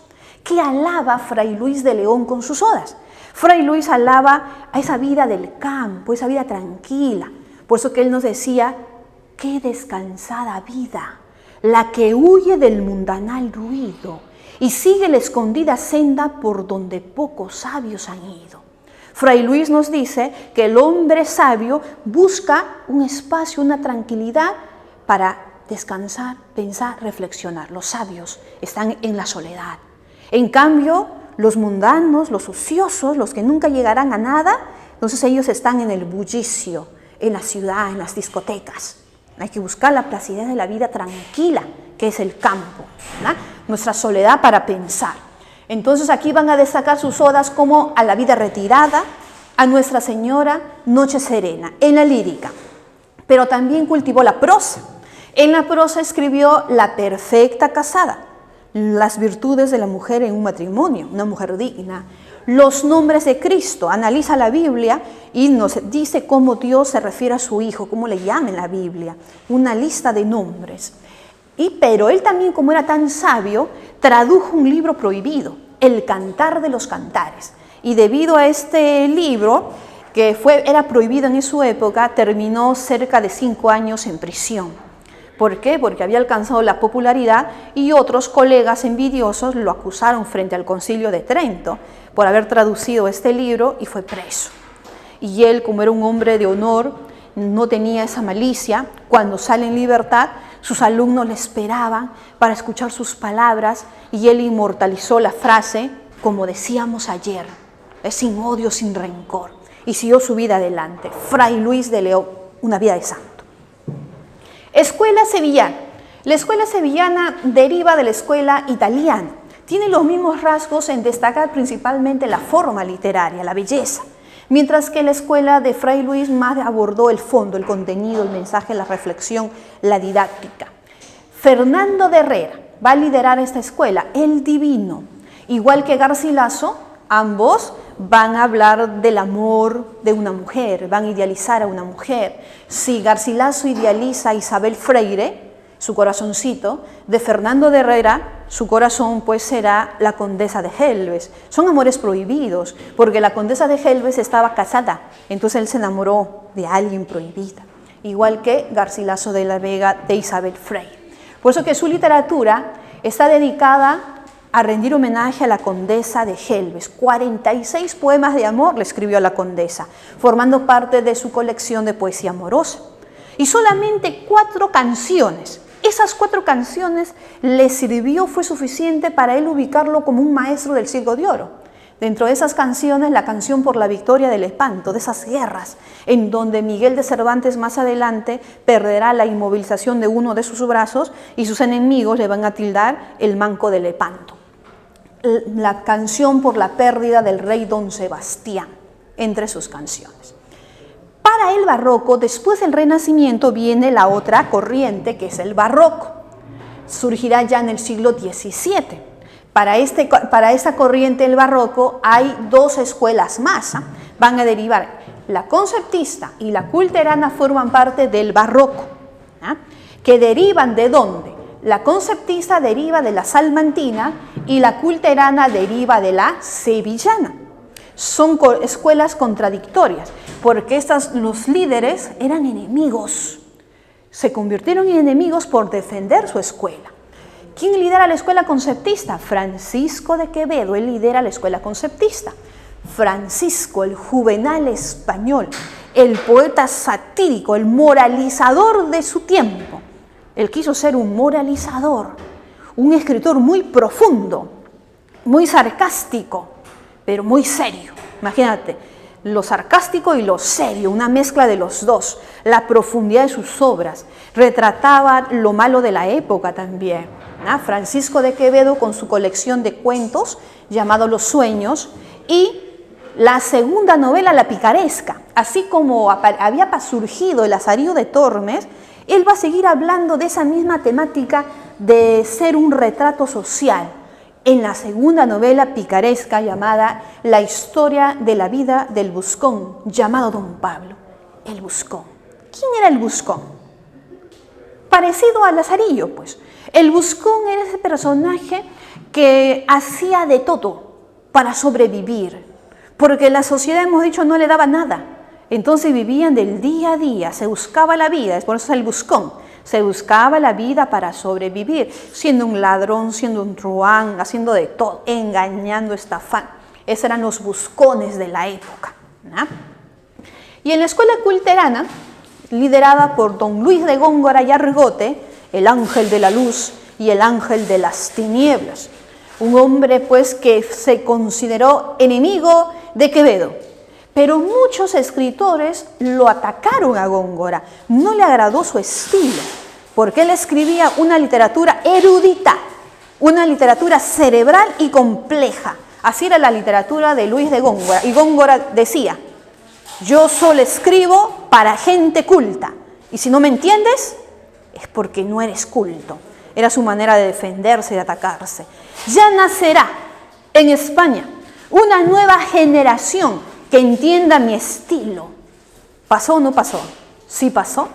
¿Qué alaba Fray Luis de León con sus odas? Fray Luis alaba a esa vida del campo, esa vida tranquila. Por eso que él nos decía, qué descansada vida, la que huye del mundanal ruido y sigue la escondida senda por donde pocos sabios han ido. Fray Luis nos dice que el hombre sabio busca un espacio, una tranquilidad para descansar, pensar, reflexionar. Los sabios están en la soledad. En cambio, los mundanos, los ociosos, los que nunca llegarán a nada, entonces ellos están en el bullicio, en la ciudad, en las discotecas. Hay que buscar la placidez de la vida tranquila, que es el campo, ¿verdad? Nuestra soledad para pensar. Entonces aquí van a destacar sus odas como a la vida retirada, a Nuestra Señora, Noche Serena, en la lírica. Pero también cultivó la prosa. En la prosa escribió La perfecta casada, las virtudes de la mujer en un matrimonio, una mujer digna. Los nombres de Cristo, analiza la Biblia y nos dice cómo Dios se refiere a su Hijo, cómo le llama en la Biblia, una lista de nombres. Pero él también, como era tan sabio, tradujo un libro prohibido, El Cantar de los Cantares. Y debido a este libro, que era prohibido en su época, terminó cerca de 5 años en prisión. ¿Por qué? Porque había alcanzado la popularidad y otros colegas envidiosos lo acusaron frente al Concilio de Trento por haber traducido este libro y fue preso. Y él, como era un hombre de honor, no tenía esa malicia. Cuando sale en libertad, sus alumnos le esperaban para escuchar sus palabras y él inmortalizó la frase, como decíamos ayer, sin odio, sin rencor, y siguió su vida adelante. Fray Luis de León, una vida de santo. Escuela sevillana. La escuela sevillana deriva de la escuela italiana. Tiene los mismos rasgos en destacar principalmente la forma literaria, la belleza, mientras que la escuela de Fray Luis más abordó el fondo, el contenido, el mensaje, la reflexión, la didáctica. Fernando de Herrera va a liderar esta escuela, el divino. Igual que Garcilaso, ambos van a hablar del amor de una mujer, van a idealizar a una mujer. Si Garcilaso idealiza a Isabel Freire, su corazoncito, de Fernando de Herrera, su corazón pues será la condesa de Gelbes. Son amores prohibidos, porque la condesa de Gelbes estaba casada, entonces él se enamoró de alguien prohibida, igual que Garcilaso de la Vega de Isabel Freire. Por eso que su literatura está dedicada a rendir homenaje a la condesa de Gelbes. 46 poemas de amor le escribió a la condesa, formando parte de su colección de poesía amorosa. Y solamente 4 canciones. Esas 4 canciones le sirvió, fue suficiente para él ubicarlo como un maestro del siglo de oro. Dentro de esas canciones, la canción por la victoria del Lepanto, de esas guerras, en donde Miguel de Cervantes más adelante perderá la inmovilización de uno de sus brazos y sus enemigos le van a tildar el manco de Lepanto. La canción por la pérdida del rey Don Sebastián, entre sus canciones. Para el barroco, después del Renacimiento, viene la otra corriente, que es el barroco. Surgirá ya en el siglo XVII. Para esta corriente del barroco hay 2 escuelas más. Van a derivar. La conceptista y la culterana forman parte del barroco. ¿Que derivan de dónde? La conceptista deriva de la salmantina y la culterana deriva de la sevillana. Son escuelas contradictorias, porque los líderes eran enemigos. Se convirtieron en enemigos por defender su escuela. ¿Quién lidera la escuela conceptista? Francisco de Quevedo, él lidera la escuela conceptista. Francisco, el juvenal español, el poeta satírico, el moralizador de su tiempo. Él quiso ser un moralizador, un escritor muy profundo, muy sarcástico, pero muy serio. Imagínate, lo sarcástico y lo serio, una mezcla de los dos, la profundidad de sus obras. Retrataba lo malo de la época también. ¿no? Francisco de Quevedo con su colección de cuentos llamado Los Sueños, y la segunda novela, La Picaresca. Así como había surgido El Lazarillo de Tormes, él va a seguir hablando de esa misma temática de ser un retrato social en la segunda novela picaresca llamada La historia de la vida del Buscón, llamado Don Pablo, el Buscón. ¿Quién era el Buscón? Parecido al Lazarillo, pues. El Buscón era ese personaje que hacía de todo para sobrevivir, porque la sociedad, hemos dicho, no le daba nada. Entonces vivían del día a día, se buscaba la vida, es por eso el Buscón. Se buscaba la vida para sobrevivir, siendo un ladrón, siendo un truán, haciendo de todo, engañando, estafando. Esos eran los buscones de la época, ¿no? Y en la escuela culterana, liderada por don Luis de Góngora y Argote, el ángel de la luz y el ángel de las tinieblas, un hombre pues que se consideró enemigo de Quevedo, pero muchos escritores lo atacaron a Góngora, no le agradó su estilo, porque él escribía una literatura erudita, una literatura cerebral y compleja. Así era la literatura de Luis de Góngora, y Góngora decía: yo solo escribo para gente culta, y si no me entiendes, es porque no eres culto. Era su manera de defenderse, de atacarse. Ya nacerá en España una nueva generación que entienda mi estilo. ¿Pasó o no pasó? Sí pasó,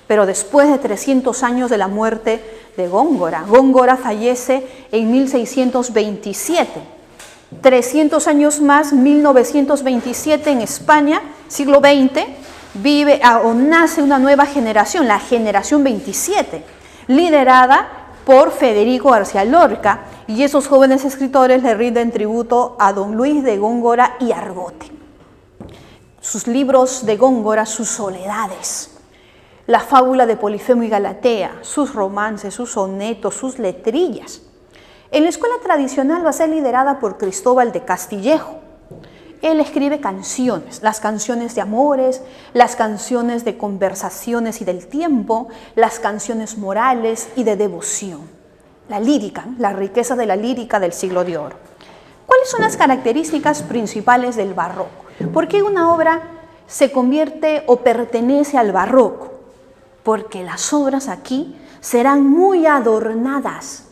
pero después de 300 años de la muerte de Góngora. Góngora fallece en 1627. 300 años más, 1927, en España, siglo XX, nace una nueva generación, la generación 27, liderada por Federico García Lorca, y esos jóvenes escritores le rinden tributo a don Luis de Góngora y Argote. Sus libros de Góngora, sus soledades, la fábula de Polifemo y Galatea, sus romances, sus sonetos, sus letrillas. En la escuela tradicional va a ser liderada por Cristóbal de Castillejo. Él escribe canciones, las canciones de amores, las canciones de conversaciones y del tiempo, las canciones morales y de devoción. La lírica, la riqueza de la lírica del siglo de oro. ¿Cuáles son las características principales del barroco? ¿Por qué una obra se convierte o pertenece al barroco? Porque las obras aquí serán muy adornadas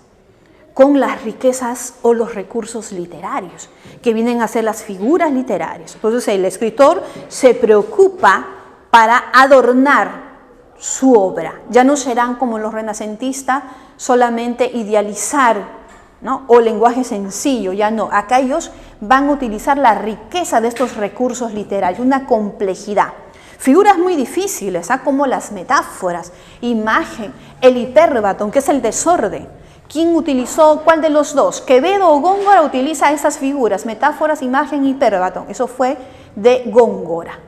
con las riquezas o los recursos literarios, que vienen a ser las figuras literarias. Entonces el escritor se preocupa para adornar su obra. Ya no serán como los renacentistas, solamente idealizar, ¿no? O lenguaje sencillo, ya no. Acá ellos van a utilizar la riqueza de estos recursos literarios, una complejidad. Figuras muy difíciles, como las metáforas, imagen, el hipérbaton, que es el desorden. ¿Quién utilizó cuál de los dos? Quevedo o Góngora utiliza esas figuras, metáforas, imagen y hipérbaton. Eso fue de Góngora.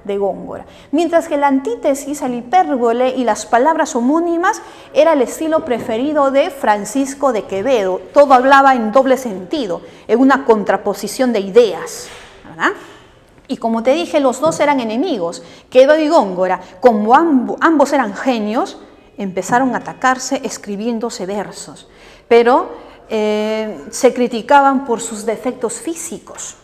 Mientras que la antítesis, el hipérbole y las palabras homónimas era el estilo preferido de Francisco de Quevedo. Todo hablaba en doble sentido, en una contraposición de ideas, ¿verdad? Y como te dije, los dos eran enemigos. Quevedo y Góngora, como ambos eran genios, empezaron a atacarse escribiéndose versos. Pero se criticaban por sus defectos físicos.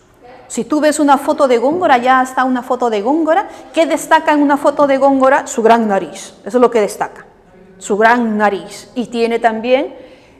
Si tú ves una foto de Góngora, ya está una foto de Góngora. ¿Qué destaca en una foto de Góngora? Su gran nariz. Eso es lo que destaca. Su gran nariz. Y tiene también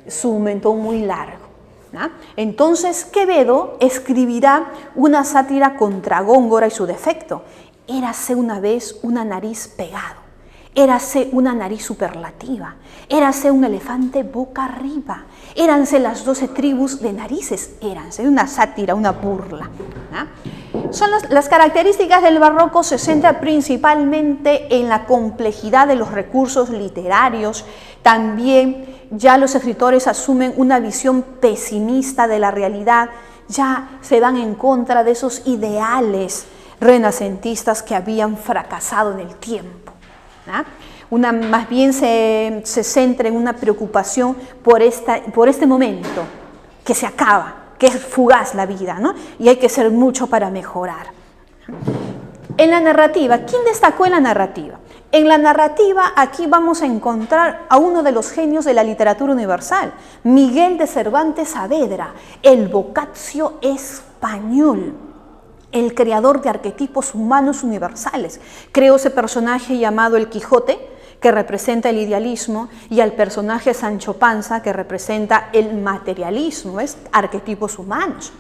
su mentón muy largo, ¿no? Entonces Quevedo escribirá una sátira contra Góngora y su defecto. Érase una vez una nariz pegado. Érase una nariz superlativa, érase un elefante boca arriba, éranse las 12 tribus de narices, éranse una sátira, una burla, ¿no? Son las características del barroco, se centra principalmente en la complejidad de los recursos literarios. También ya los escritores asumen una visión pesimista de la realidad, ya se van en contra de esos ideales renacentistas que habían fracasado en el tiempo. Más bien se centra en una preocupación por este momento que se acaba, que es fugaz la vida, ¿no? Y hay que hacer mucho para mejorar. En la narrativa, ¿quién destacó en la narrativa? En la narrativa, aquí vamos a encontrar a uno de los genios de la literatura universal, Miguel de Cervantes Saavedra, el Boccaccio español, el creador de arquetipos humanos universales. Creó ese personaje llamado el Quijote, que representa el idealismo, y al personaje Sancho Panza, que representa el materialismo, es arquetipos humanos.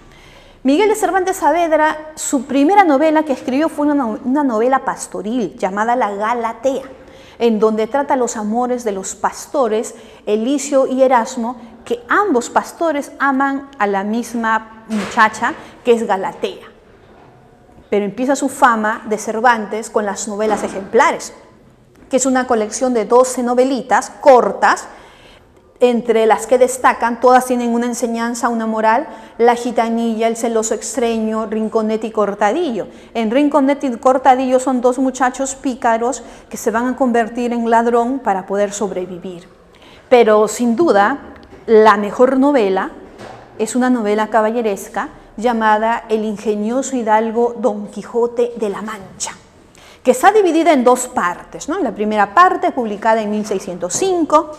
Miguel de Cervantes Saavedra, su primera novela que escribió fue una novela pastoril llamada La Galatea, en donde trata los amores de los pastores, Elicio y Erasmo, que ambos pastores aman a la misma muchacha que es Galatea. Pero empieza su fama de Cervantes con las novelas ejemplares, que es una colección de 12 novelitas cortas, entre las que destacan, todas tienen una enseñanza, una moral: La gitanilla, El celoso extraño, Rinconete y Cortadillo. En Rinconete y Cortadillo son dos muchachos pícaros que se van a convertir en ladrón para poder sobrevivir. Pero sin duda, la mejor novela es una novela caballeresca llamada El ingenioso hidalgo Don Quijote de la Mancha, que está dividida en dos partes, ¿no? La primera parte, publicada en 1605,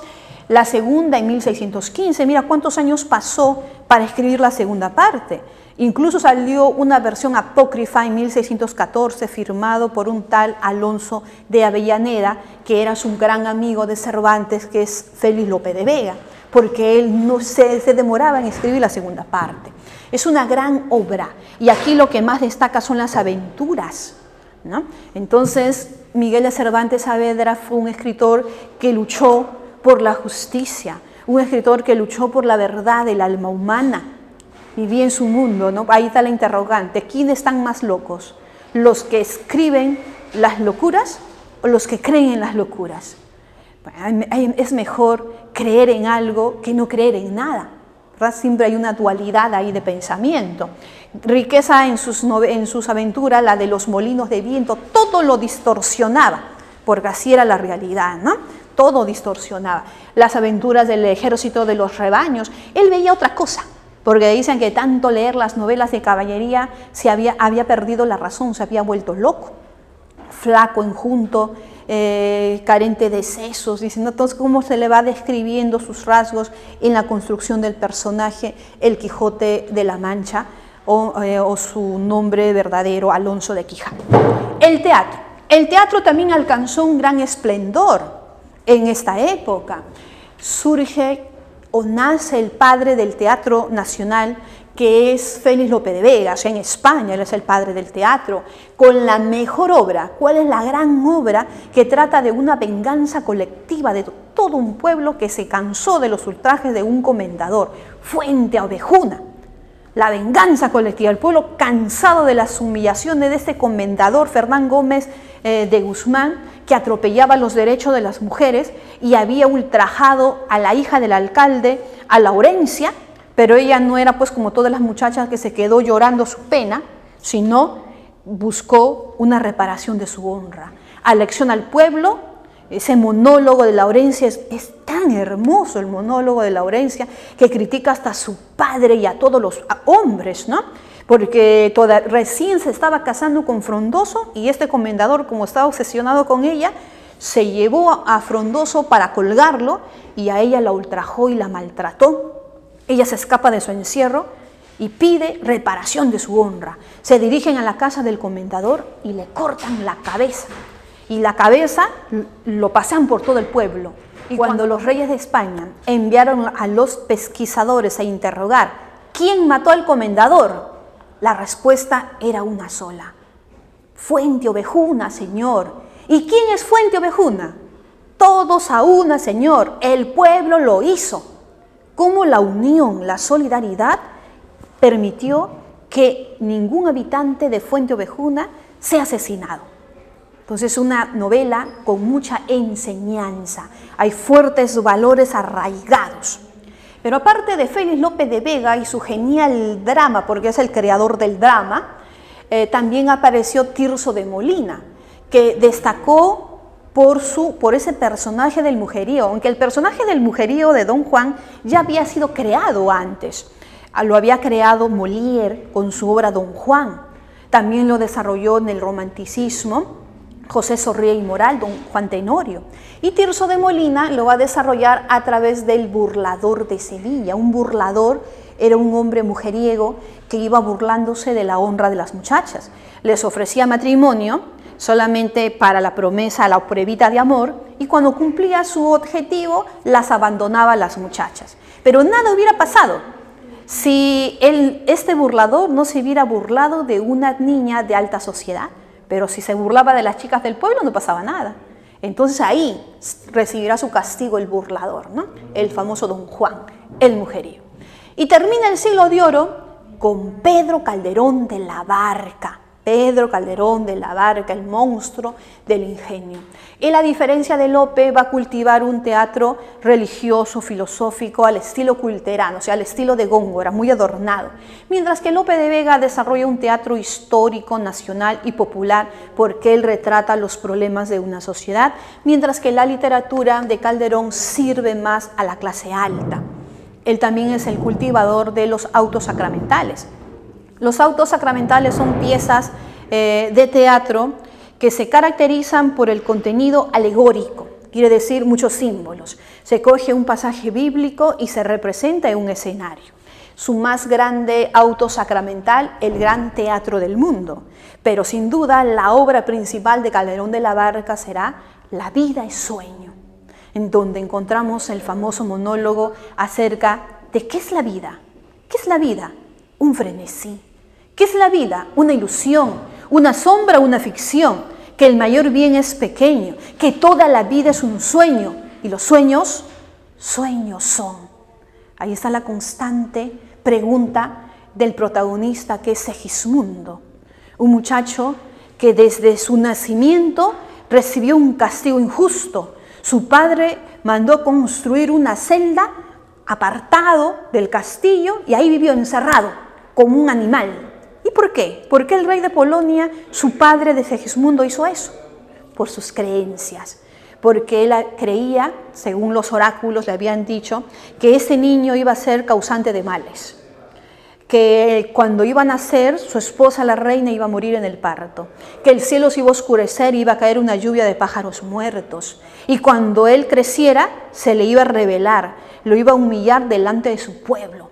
la segunda en 1615. Mira cuántos años pasó para escribir la segunda parte. Incluso salió una versión apócrifa en 1614, firmado por un tal Alonso de Avellaneda, que era su gran amigo de Cervantes, que es Félix Lope de Vega, porque él no se demoraba en escribir la segunda parte. Es una gran obra, y aquí lo que más destaca son las aventuras, ¿no? Entonces, Miguel de Cervantes Saavedra fue un escritor que luchó por la justicia, un escritor que luchó por la verdad del alma humana. Vivía en su mundo, ¿no? Ahí está la interrogante: ¿quiénes están más locos? ¿Los que escriben las locuras o los que creen en las locuras? Bueno, es mejor creer en algo que no creer en nada, ¿verdad? Siempre hay una dualidad ahí de pensamiento. Riqueza en sus aventuras, la de los molinos de viento, todo lo distorsionaba, porque así era la realidad, ¿no? Todo distorsionaba. Las aventuras del ejército de los rebaños, él veía otra cosa, porque dicen que tanto leer las novelas de caballería había perdido la razón, se había vuelto loco, flaco, enjunto, carente de sesos. Dicen, entonces, ¿cómo se le va describiendo sus rasgos en la construcción del personaje, el Quijote de la Mancha, o su nombre verdadero, Alonso de Quijano? El teatro. El teatro también alcanzó un gran esplendor en esta época. Surge o nace el padre del teatro nacional, que es Félix Lope de Vega. O sea, en España él es el padre del teatro, con la mejor obra. ¿Cuál es la gran obra? Que trata de una venganza colectiva de todo un pueblo que se cansó de los ultrajes de un comendador, Fuente Ovejuna. La venganza colectiva, el pueblo cansado de las humillaciones de este comendador Fernán Gómez de Guzmán, que atropellaba los derechos de las mujeres y había ultrajado a la hija del alcalde, a Laurencia, pero ella no era pues como todas las muchachas que se quedó llorando su pena, sino buscó una reparación de su honra. Alección al pueblo. Ese monólogo de Laurencia es tan hermoso, el monólogo de Laurencia, que critica hasta a su padre y a todos los hombres, ¿no? Porque recién se estaba casando con Frondoso, y este comendador, como estaba obsesionado con ella, se llevó a Frondoso para colgarlo, y a ella la ultrajó y la maltrató. Ella se escapa de su encierro y pide reparación de su honra. Se dirigen a la casa del comendador y le cortan la cabeza. Y la cabeza lo pasan por todo el pueblo. Y cuando los reyes de España enviaron a los pesquisadores a interrogar ¿quién mató al comendador?, la respuesta era una sola: Fuente Ovejuna, señor. ¿Y quién es Fuente Ovejuna? Todos a una, señor. El pueblo lo hizo. Cómo la unión, la solidaridad permitió que ningún habitante de Fuente Ovejuna sea asesinado. Entonces, una novela con mucha enseñanza, hay fuertes valores arraigados. Pero aparte de Félix Lope de Vega y su genial drama, porque es el creador del drama, también apareció Tirso de Molina, que destacó por ese personaje del mujeriego, aunque el personaje del mujeriego de Don Juan ya había sido creado antes. Lo había creado Molière con su obra Don Juan. También lo desarrolló en el romanticismo José Zorrilla y Moral, don Juan Tenorio. Y Tirso de Molina lo va a desarrollar a través del burlador de Sevilla. Un burlador era un hombre mujeriego que iba burlándose de la honra de las muchachas. Les ofrecía matrimonio solamente para la promesa, la pruebita de amor, y cuando cumplía su objetivo las abandonaba a las muchachas. Pero nada hubiera pasado si este burlador no se hubiera burlado de una niña de alta sociedad. Pero si se burlaba de las chicas del pueblo no pasaba nada. Entonces ahí recibirá su castigo el burlador, ¿no? El famoso don Juan, el mujeriego. Y termina el siglo de oro con Pedro Calderón de la Barca. Pedro Calderón de la Barca, el monstruo del ingenio. Él, a diferencia de Lope, va a cultivar un teatro religioso, filosófico, al estilo culterano, o sea, al estilo de Góngora, muy adornado. Mientras que Lope de Vega desarrolla un teatro histórico, nacional y popular, porque él retrata los problemas de una sociedad, mientras que la literatura de Calderón sirve más a la clase alta. Él también es el cultivador de los autos sacramentales. Los autos sacramentales son piezas de teatro que se caracterizan por el contenido alegórico, quiere decir muchos símbolos. Se coge un pasaje bíblico y se representa en un escenario. Su más grande auto sacramental, el Gran Teatro del Mundo. Pero sin duda la obra principal de Calderón de la Barca será La vida es sueño, en donde encontramos el famoso monólogo acerca de ¿qué es la vida? ¿Qué es la vida? Un frenesí. ¿Qué es la vida? Una ilusión, una sombra, una ficción, que el mayor bien es pequeño, que toda la vida es un sueño, y los sueños, sueños son. Ahí está la constante pregunta del protagonista, que es Segismundo, un muchacho que desde su nacimiento recibió un castigo injusto. Su padre mandó construir una celda apartado del castillo y ahí vivió encerrado como un animal. ¿Y por qué? ¿Por qué el rey de Polonia, su padre de Segismundo, hizo eso? Por sus creencias. Porque él creía, según los oráculos le habían dicho, que ese niño iba a ser causante de males. Que cuando iba a nacer, su esposa, la reina, iba a morir en el parto. Que el cielo se iba a oscurecer y iba a caer una lluvia de pájaros muertos. Y cuando él creciera, se le iba a rebelar, lo iba a humillar delante de su pueblo.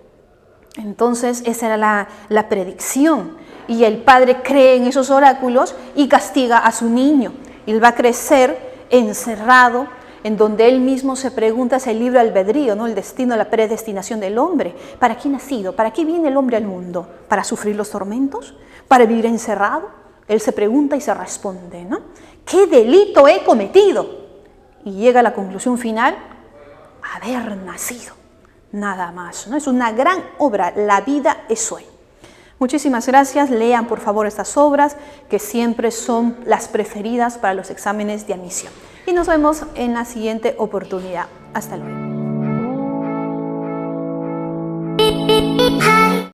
Entonces esa era la predicción, y el padre cree en esos oráculos y castiga a su niño. Él va a crecer encerrado, en donde él mismo se pregunta, es el libre albedrío, ¿no? El destino, la predestinación del hombre. ¿Para qué ha nacido? ¿Para qué viene el hombre al mundo? ¿Para sufrir los tormentos? ¿Para vivir encerrado? Él se pregunta y se responde, ¿no? ¿Qué delito he cometido? Y llega a la conclusión final, haber nacido. Nada más, ¿no? Es una gran obra, La vida es sueño. Muchísimas gracias, lean por favor estas obras que siempre son las preferidas para los exámenes de admisión. Y nos vemos en la siguiente oportunidad. Hasta luego.